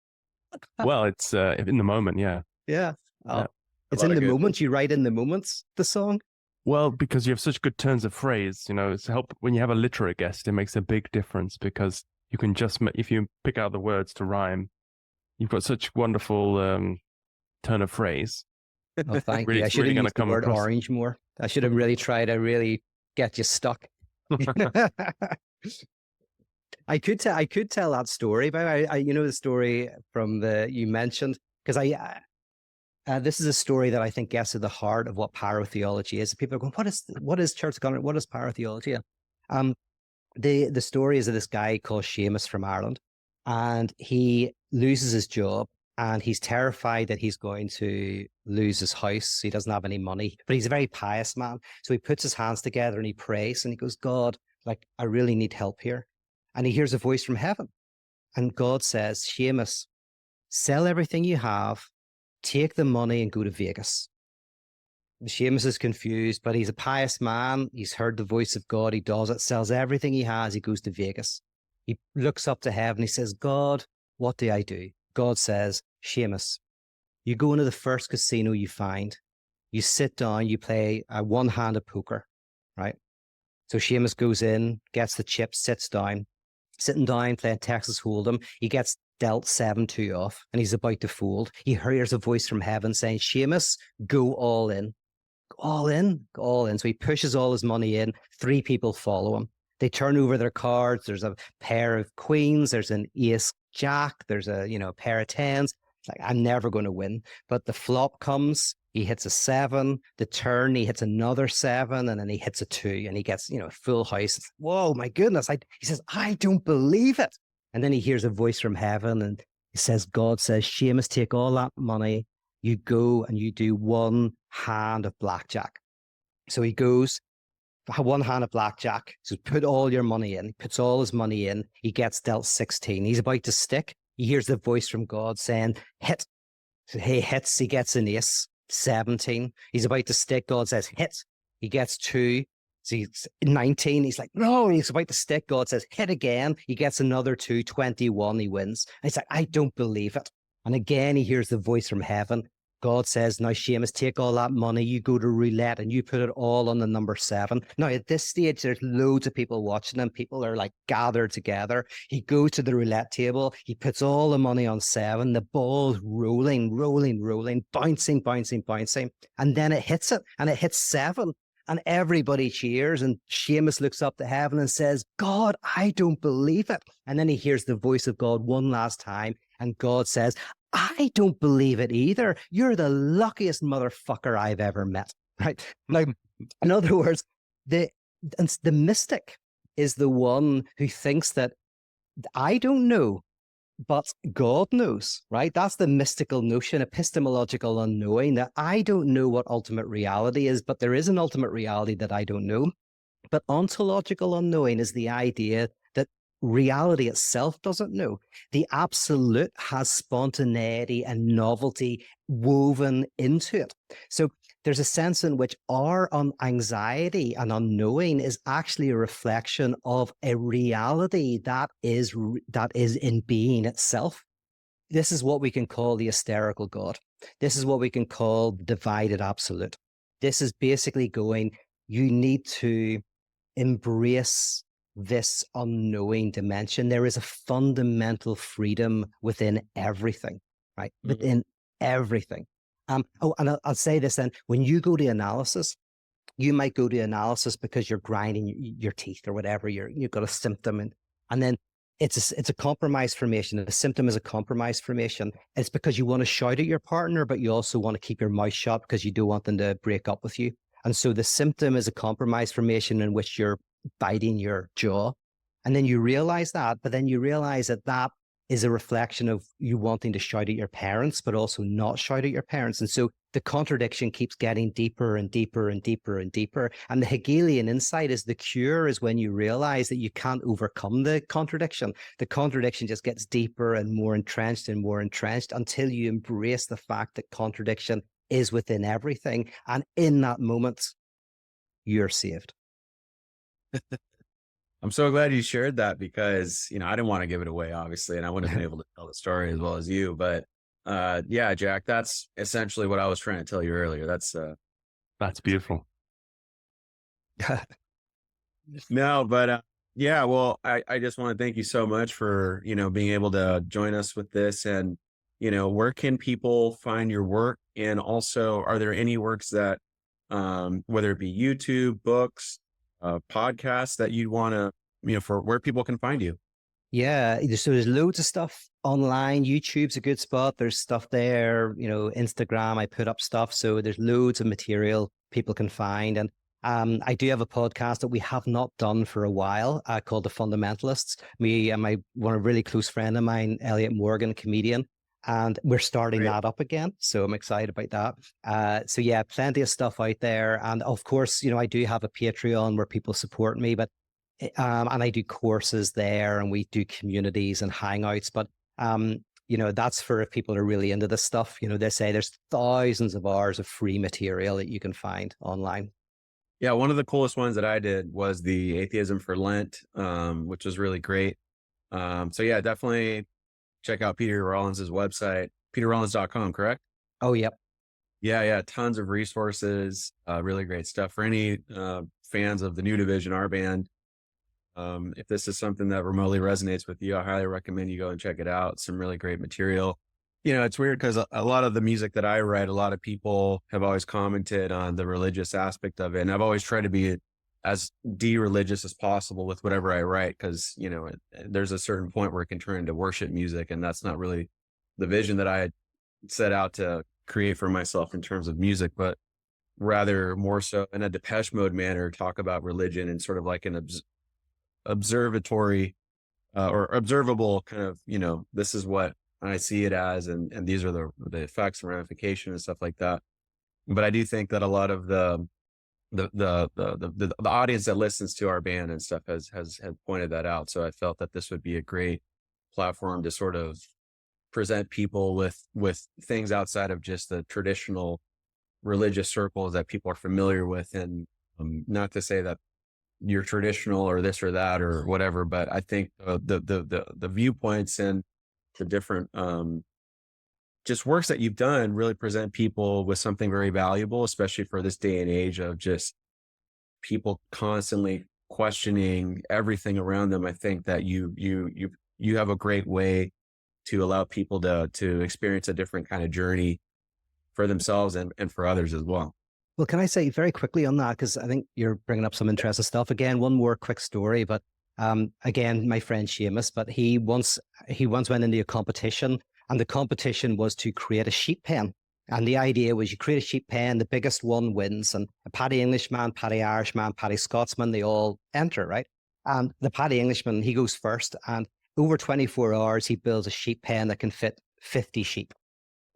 Well, it's in the moment. Yeah. Yeah. Oh, yeah. It's in the moment. You write in the moments, the song. Well, because you have such good turns of phrase, it's help when you have a literate guest, it makes a big difference because you can just, if you pick out the words to rhyme, you've got such wonderful turn of phrase. Oh, thank you. I should have used the word orange more. I should have really tried to really get you stuck. I could tell that story, but I the story from you mentioned, because this is a story that I think gets to the heart of what pyrotheology is. People are going, what is church government? What is pyrotheology? The story is of this guy called Seamus from Ireland, and he loses his job, and he's terrified that he's going to lose his house. He doesn't have any money, but he's a very pious man. So he puts his hands together and he prays and he goes, God, I really need help here. And he hears a voice from heaven, and God says, Seamus, sell everything you have, take the money and go to Vegas. Seamus is confused, but he's a pious man. He's heard the voice of God. He does it, sells everything he has. He goes to Vegas. He looks up to heaven. He says, God, what do I do? God says, Seamus, you go into the first casino you find. You sit down, you play a one-handed poker, right? So Seamus goes in, gets the chips, sits down. Sitting down, playing Texas Hold'em. He gets dealt 7-2 off, and he's about to fold. He hears a voice from heaven saying, Seamus, go all in. All in, all in. So he pushes all his money in. 3 people follow him. They turn over their cards. There's a pair of queens. There's an ace jack. There's a pair of tens. It's like, I'm never going to win. But the flop comes. He hits a 7. The turn, he hits another 7, and then he hits a 2, and he gets, full house. Whoa, my goodness. He says, I don't believe it. And then he hears a voice from heaven, and he says, God says, Seamus, take all that money. You go and you do one hand of blackjack. So he goes, one hand of blackjack. So put all your money in. He puts all his money in. He gets dealt 16. He's about to stick. He hears the voice from God saying, hit. So he hits, he gets an ace. 17. He's about to stick. God says, hit. He gets 2. So he's 19. He's like, no. He's about to stick. God says, hit again. He gets another 2. 21. He wins. And he's like, I don't believe it. And again, he hears the voice from heaven. God says, now, Seamus, take all that money. You go to roulette and you put it all on the number 7. Now, at this stage, there's loads of people watching him. People are like gathered together. He goes to the roulette table. He puts all the money on 7. The ball's rolling, bouncing. And then it hits it, and it hits 7. And everybody cheers. And Seamus looks up to heaven and says, God, I don't believe it. And then he hears the voice of God one last time. And God says, I don't believe it either. You're the luckiest motherfucker I've ever met. Right? Like, in other words, the mystic is the one who thinks that I don't know, but God knows, right? That's the mystical notion, epistemological unknowing, that I don't know what ultimate reality is, but there is an ultimate reality that I don't know. But ontological unknowing is the idea that reality itself doesn't know. The absolute has spontaneity and novelty woven into it. So there's a sense in which our anxiety and unknowing is actually a reflection of a reality that is in being itself. This is what we can call the hysterical God. This is what we can call the divided absolute. This is basically going, you need to embrace this unknowing dimension. There is a fundamental freedom within everything, right? Mm-hmm. Within everything. And I'll say this then, when you go to analysis, you might go to analysis because you're grinding your teeth or whatever, you've got a symptom, and then it's a compromise formation. A symptom is a compromise formation. It's because you want to shout at your partner, but you also want to keep your mouth shut because you don't want them to break up with you. And so the symptom is a compromise formation in which you're biting your jaw. And then you realize that, but then you realize that is a reflection of you wanting to shout at your parents, but also not shout at your parents. And so the contradiction keeps getting deeper and deeper and deeper and deeper. And the Hegelian insight is the cure is when you realize that you can't overcome the contradiction. The contradiction just gets deeper and more entrenched until you embrace the fact that contradiction is within everything. And in that moment, you're saved. I'm so glad you shared that because, I didn't want to give it away, obviously, and I wouldn't have been able to tell the story as well as you. But yeah, Jack, that's essentially what I was trying to tell you earlier. That's beautiful. No, but yeah, well, I just want to thank you so much for, being able to join us with this. And, where can people find your work? And also, are there any works that, whether it be YouTube, books, podcasts that you'd want to, for where people can find you? Yeah, so there's loads of stuff online. YouTube's a good spot. There's stuff there, Instagram, I put up stuff. So there's loads of material people can find. And I do have a podcast that we have not done for a while called The Fundamentalists. Me and one really close friend of mine, Elliot Morgan, comedian. And we're starting that up again. So I'm excited about that. So yeah, plenty of stuff out there. And of course, I do have a Patreon where people support me, but and I do courses there and we do communities and hangouts. But that's for if people are really into this stuff. They say there's thousands of hours of free material that you can find online. Yeah, one of the coolest ones that I did was the Atheism for Lent, which was really great. So yeah, definitely check out Peter Rollins' website, peterrollins.com, correct? Oh, yep. Yeah. Tons of resources, really great stuff. For any fans of the New Division, our band, if this is something that remotely resonates with you, I highly recommend you go and check it out. Some really great material. It's weird because a lot of the music that I write, a lot of people have always commented on the religious aspect of it. And I've always tried to be as de-religious as possible with whatever I write, because, there's a certain point where it can turn into worship music. And that's not really the vision that I set out to create for myself in terms of music, but rather more so in a Depeche Mode manner, talk about religion and sort of like an observatory or observable kind of, this is what I see it as, and these are the effects and ramifications and stuff like that. But I do think that a lot of the audience that listens to our band and stuff has pointed that out. So I felt that this would be a great platform to sort of present people with things outside of just the traditional religious circles that people are familiar with. And not to say that you're traditional or this or that or whatever, but I think the viewpoints and the different just works that you've done really present people with something very valuable, especially for this day and age of just people constantly questioning everything around them. I think that you have a great way to allow people to experience a different kind of journey for themselves and for others as well. Well, can I say very quickly on that, because I think you're bringing up some interesting stuff. Again, one more quick story, but again, my friend Seamus, but he once went into a competition, and the competition was to create a sheep pen. And the idea was you create a sheep pen, the biggest one wins. And a Paddy Englishman, Paddy Irishman, Paddy Scotsman, they all enter, right? And the Paddy Englishman, he goes first, and over 24 hours, he builds a sheep pen that can fit 50 sheep.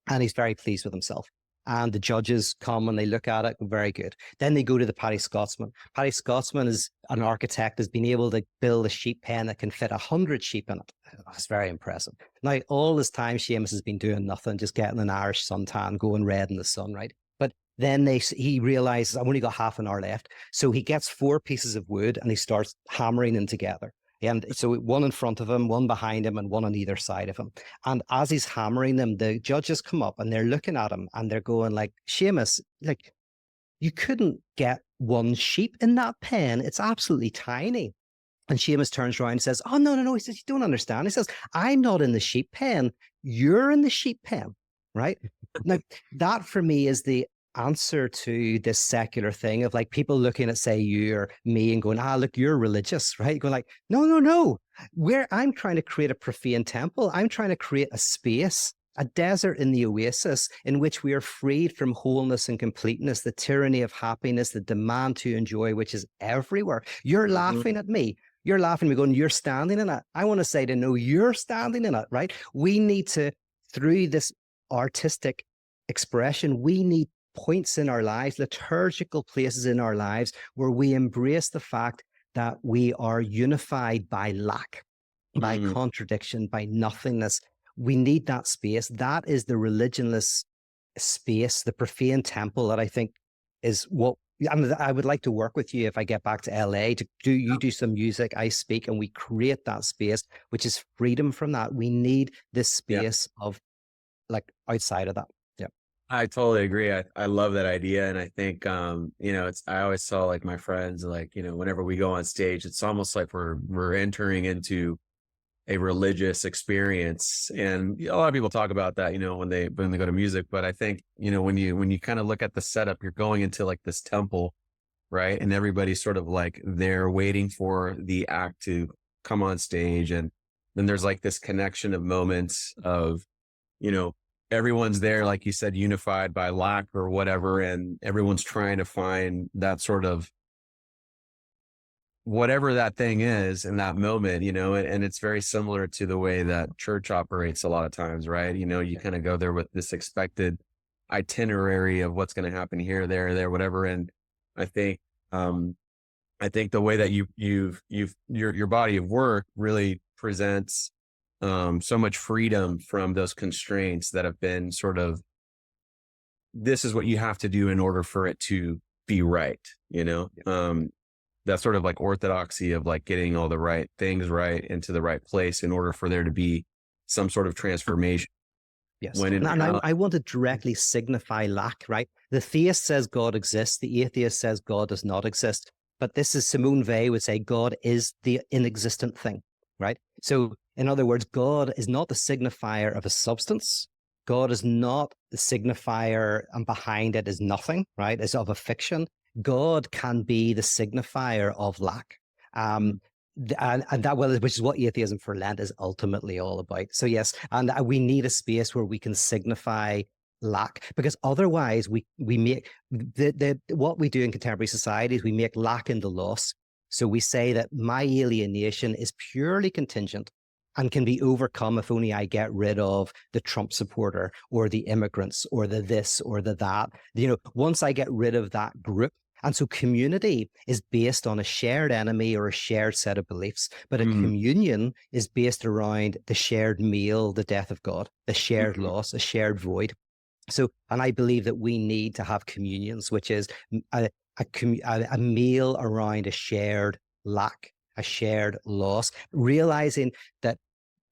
And he's very pleased with himself. And the judges come and they look at it, very good. Then they go to the Paddy Scotsman. Paddy Scotsman is an architect, has been able to build a sheep pen that can fit 100 sheep in it. That's very impressive. Now, all this time, Seamus has been doing nothing, just getting an Irish suntan, going red in the sun, right? But then he realizes, I've only got half an hour left. So he gets 4 pieces of wood and he starts hammering them together. And so one in front of him, one behind him, and one on either side of him. And as he's hammering them, the judges come up and they're looking at him and they're going like, Seamus, like, you couldn't get 1 sheep in that pen. It's absolutely tiny. And Seamus turns around and says, oh, no. He says, you don't understand. He says, I'm not in the sheep pen. You're in the sheep pen, right? Now, that for me is the answer to this secular thing of like people looking at, say, you or me and going, look, you're religious, right? Going like, no. I'm trying to create a profane temple. I'm trying to create a space, a desert in the oasis in which we are freed from wholeness and completeness, the tyranny of happiness, the demand to enjoy, which is everywhere. You're laughing at me. You're laughing at me going, you're standing in it. I want to say to no, you're standing in it, right? We need to, through this artistic expression, we need points in our lives, liturgical places in our lives where we embrace the fact that we are unified by lack, by contradiction, by nothingness. We need that space. That is the religionless space, the profane temple that I think is what I would like to work with you if I get back to LA to do some music, I speak, and we create that space, which is freedom from that. We need this space of like outside of that. I totally agree. I love that idea. And I think, I always saw like my friends, like, whenever we go on stage, it's almost like we're entering into a religious experience. And a lot of people talk about that, when they go to music. But I think, when you kind of look at the setup, you're going into like this temple, right? And everybody's sort of like they're waiting for the act to come on stage. And then there's like this connection of moments of, everyone's there, like you said, unified by lack or whatever. And everyone's trying to find that sort of whatever that thing is in that moment, and it's very similar to the way that church operates a lot of times, right? You kind of go there with this expected itinerary of what's going to happen here, there, whatever. And I think the way that your body of work really presents so much freedom from those constraints that have been sort of, this is what you have to do in order for it to be right. That sort of like orthodoxy of like getting all the right things right into the right place in order for there to be some sort of transformation. Yes. I want to directly signify lack, right? The theist says God exists. The atheist says God does not exist. But this is, Simone Weil would say, God is the inexistent thing, right? So in other words, God is not the signifier of a substance. God is not the signifier, and behind it is nothing, right? It's of a fiction. God can be the signifier of lack. And that, which is what atheism for Lent is ultimately all about. So yes, and we need a space where we can signify lack, because otherwise we make what we do in contemporary society is we make lack into loss. So we say that my alienation is purely contingent and can be overcome if only I get rid of the Trump supporter or the immigrants or the this or the that. Once I get rid of that group. And so community is based on a shared enemy or a shared set of beliefs, but a communion is based around the shared meal, the death of God, a shared loss, a shared void. So, and I believe that we need to have communions, which is a meal around a shared lack, a shared loss, realizing that,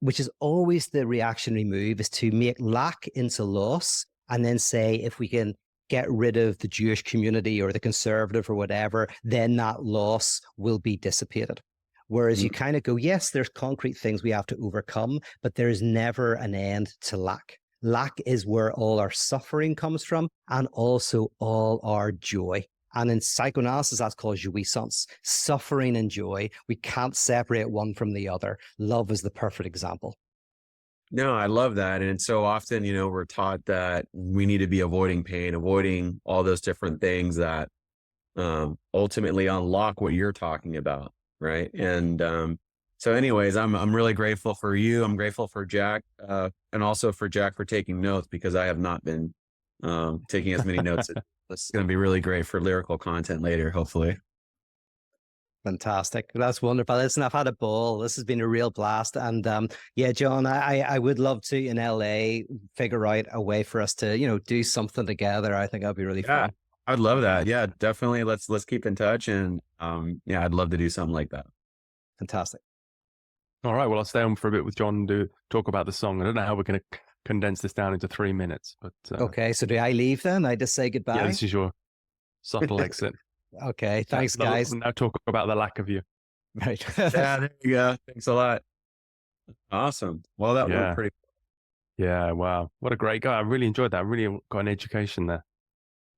which is always the reactionary move, is to make lack into loss and then say, if we can get rid of the Jewish community or the conservative or whatever, then that loss will be dissipated. Whereas you kind of go, yes, there's concrete things we have to overcome, but there is never an end to lack. Lack is where all our suffering comes from and also all our joy. And in psychoanalysis, that's called jouissance, suffering and joy. We can't separate one from the other. Love is the perfect example. No, I love that. And so often, we're taught that we need to be avoiding pain, avoiding all those different things that ultimately unlock what you're talking about. Right. And so anyways, I'm really grateful for you. I'm grateful for Jack and also for Jack for taking notes, because I have not been taking as many notes. This is going to be really great for lyrical content later, hopefully. Fantastic. That's wonderful. Listen, I've had a ball. This has been a real blast. And yeah, John, I would love to in LA figure out a way for us to, do something together. I think that'd be really fun. I'd love that. Yeah, definitely. Let's keep in touch. And yeah, I'd love to do something like that. Fantastic. All right. Well, I'll stay on for a bit with John to talk about the song. I don't know how we're going to condense this down into 3 minutes, but okay. So do I leave then? I just say goodbye. Yeah, this is your subtle exit. Okay. Thanks, guys. Now talk about the lack of you. Right. Yeah, there you go. Thanks a lot. Awesome. Well, that went pretty. Yeah. Wow. What a great guy. I really enjoyed that. I really got an education there.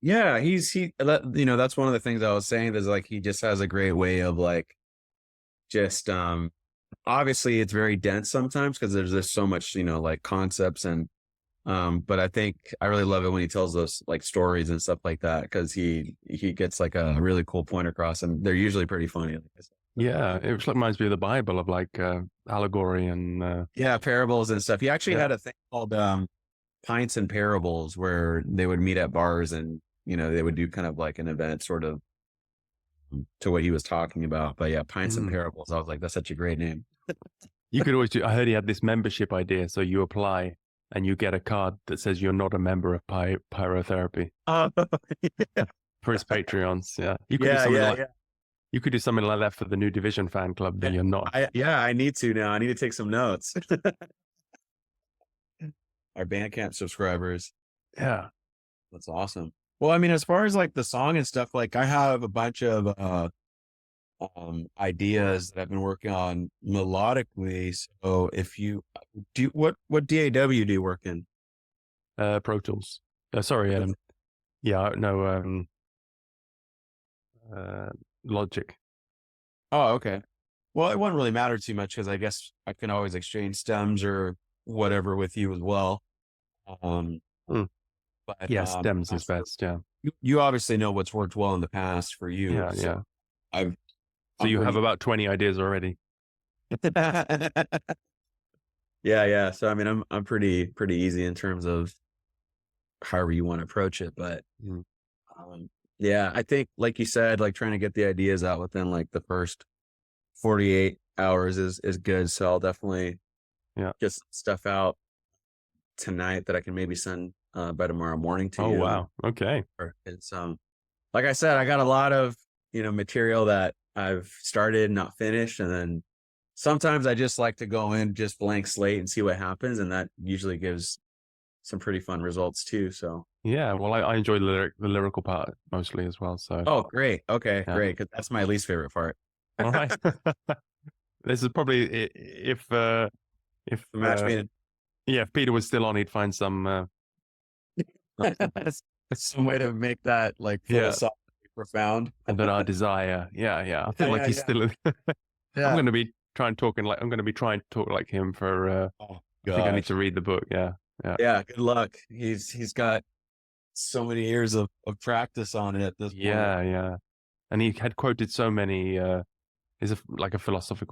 Yeah, that's one of the things I was saying is like, he just has a great way of like, just, obviously it's very dense sometimes because there's just so much, like concepts and, but I think I really love it when he tells those like stories and stuff like that, because he gets like a really cool point across, and they're usually pretty funny. Yeah, it reminds me of the Bible, of like allegory and parables and stuff. He actually had a thing called Pints and Parables, where they would meet at bars and they would do kind of like an event sort of to what he was talking about. But yeah, Pints and Parables, I was like, that's such a great name. You could always do. I heard he had this membership idea, so you apply and you get a card that says you're not a member of pyrotherapy for his Patreons. Yeah, you could do something you could do something like that for the New Division fan club that you're not. I need to now. I need to take some notes. Our Bandcamp subscribers. Yeah, that's awesome. Well, I mean, as far as like the song and stuff, like I have a bunch of ideas that I've been working on melodically. So if you do, what DAW do you work in? Pro Tools. Sorry, Adam. Yeah, no, Logic. Oh, okay. Well, it wouldn't really matter too much because I guess I can always exchange stems or whatever with you as well. But yeah, stems is best. Yeah. You obviously know what's worked well in the past for you. Yeah, so yeah. So you have about 20 ideas already. Yeah. So I mean, I'm pretty easy in terms of however you want to approach it, but yeah, I think like you said, like trying to get the ideas out within like the first 48 hours is good. So I'll definitely get some stuff out tonight that I can maybe send by tomorrow morning to you. Oh wow, okay. It's like I said, I got a lot of material that I've started, not finished, and then sometimes I just like to go in just blank slate and see what happens, and that usually gives some pretty fun results too. So yeah, well, I enjoy the lyrical part mostly as well. So great, okay, great, because that's my least favorite part. All right, this is probably if the match made it. Yeah, if Peter was still on, he'd find some some way to make that like philosophically profound. And then our desire. Yeah. I feel like he's still. I'm going to be trying to talk like him for. I think I need to read the book. Yeah. Good luck. He's got so many years of practice on it at this point. Yeah. And he had quoted so many. He's like a philosophy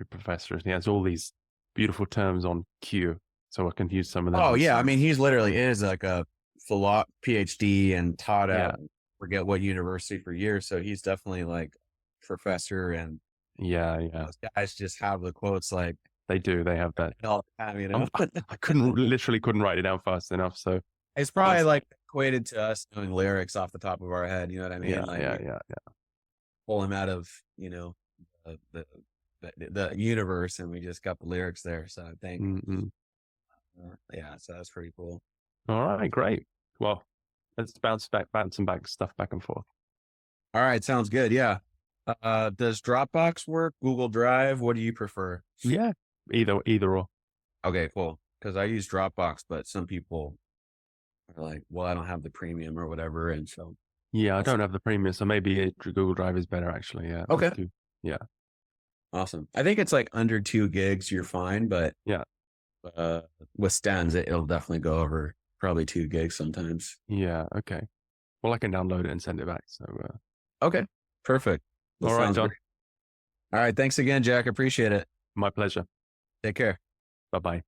professor, and he has all these beautiful terms on cue. So I can use some of them. Oh yeah, I mean, he's literally is like a PhD and taught at forget what university for years. So he's definitely like professor, and those guys just have the quotes like they do. They have that all the time. I couldn't write it down fast enough. So it's probably like equated to us knowing lyrics off the top of our head. You know what I mean? Yeah. Pull him out of the universe, and we just got the lyrics there. So I think. So that's pretty cool. All right, great. Well, let's bounce back stuff back and forth. All right, sounds good. Yeah. Does Dropbox work? Google Drive? What do you prefer? Yeah, either or. Okay, cool. Because I use Dropbox, but some people are like, well, I don't have the premium or whatever, and so. Yeah, I don't have the premium, so maybe Google Drive is better actually. Yeah. Okay. Yeah. Awesome. I think it's like under 2 gigs, you're fine, but with stems, it'll definitely go over probably 2 gigs sometimes. Yeah. Okay. Well, I can download it and send it back. So. Okay. Perfect. All right, John. Great. All right. Thanks again, Jack. Appreciate it. My pleasure. Take care. Bye-bye.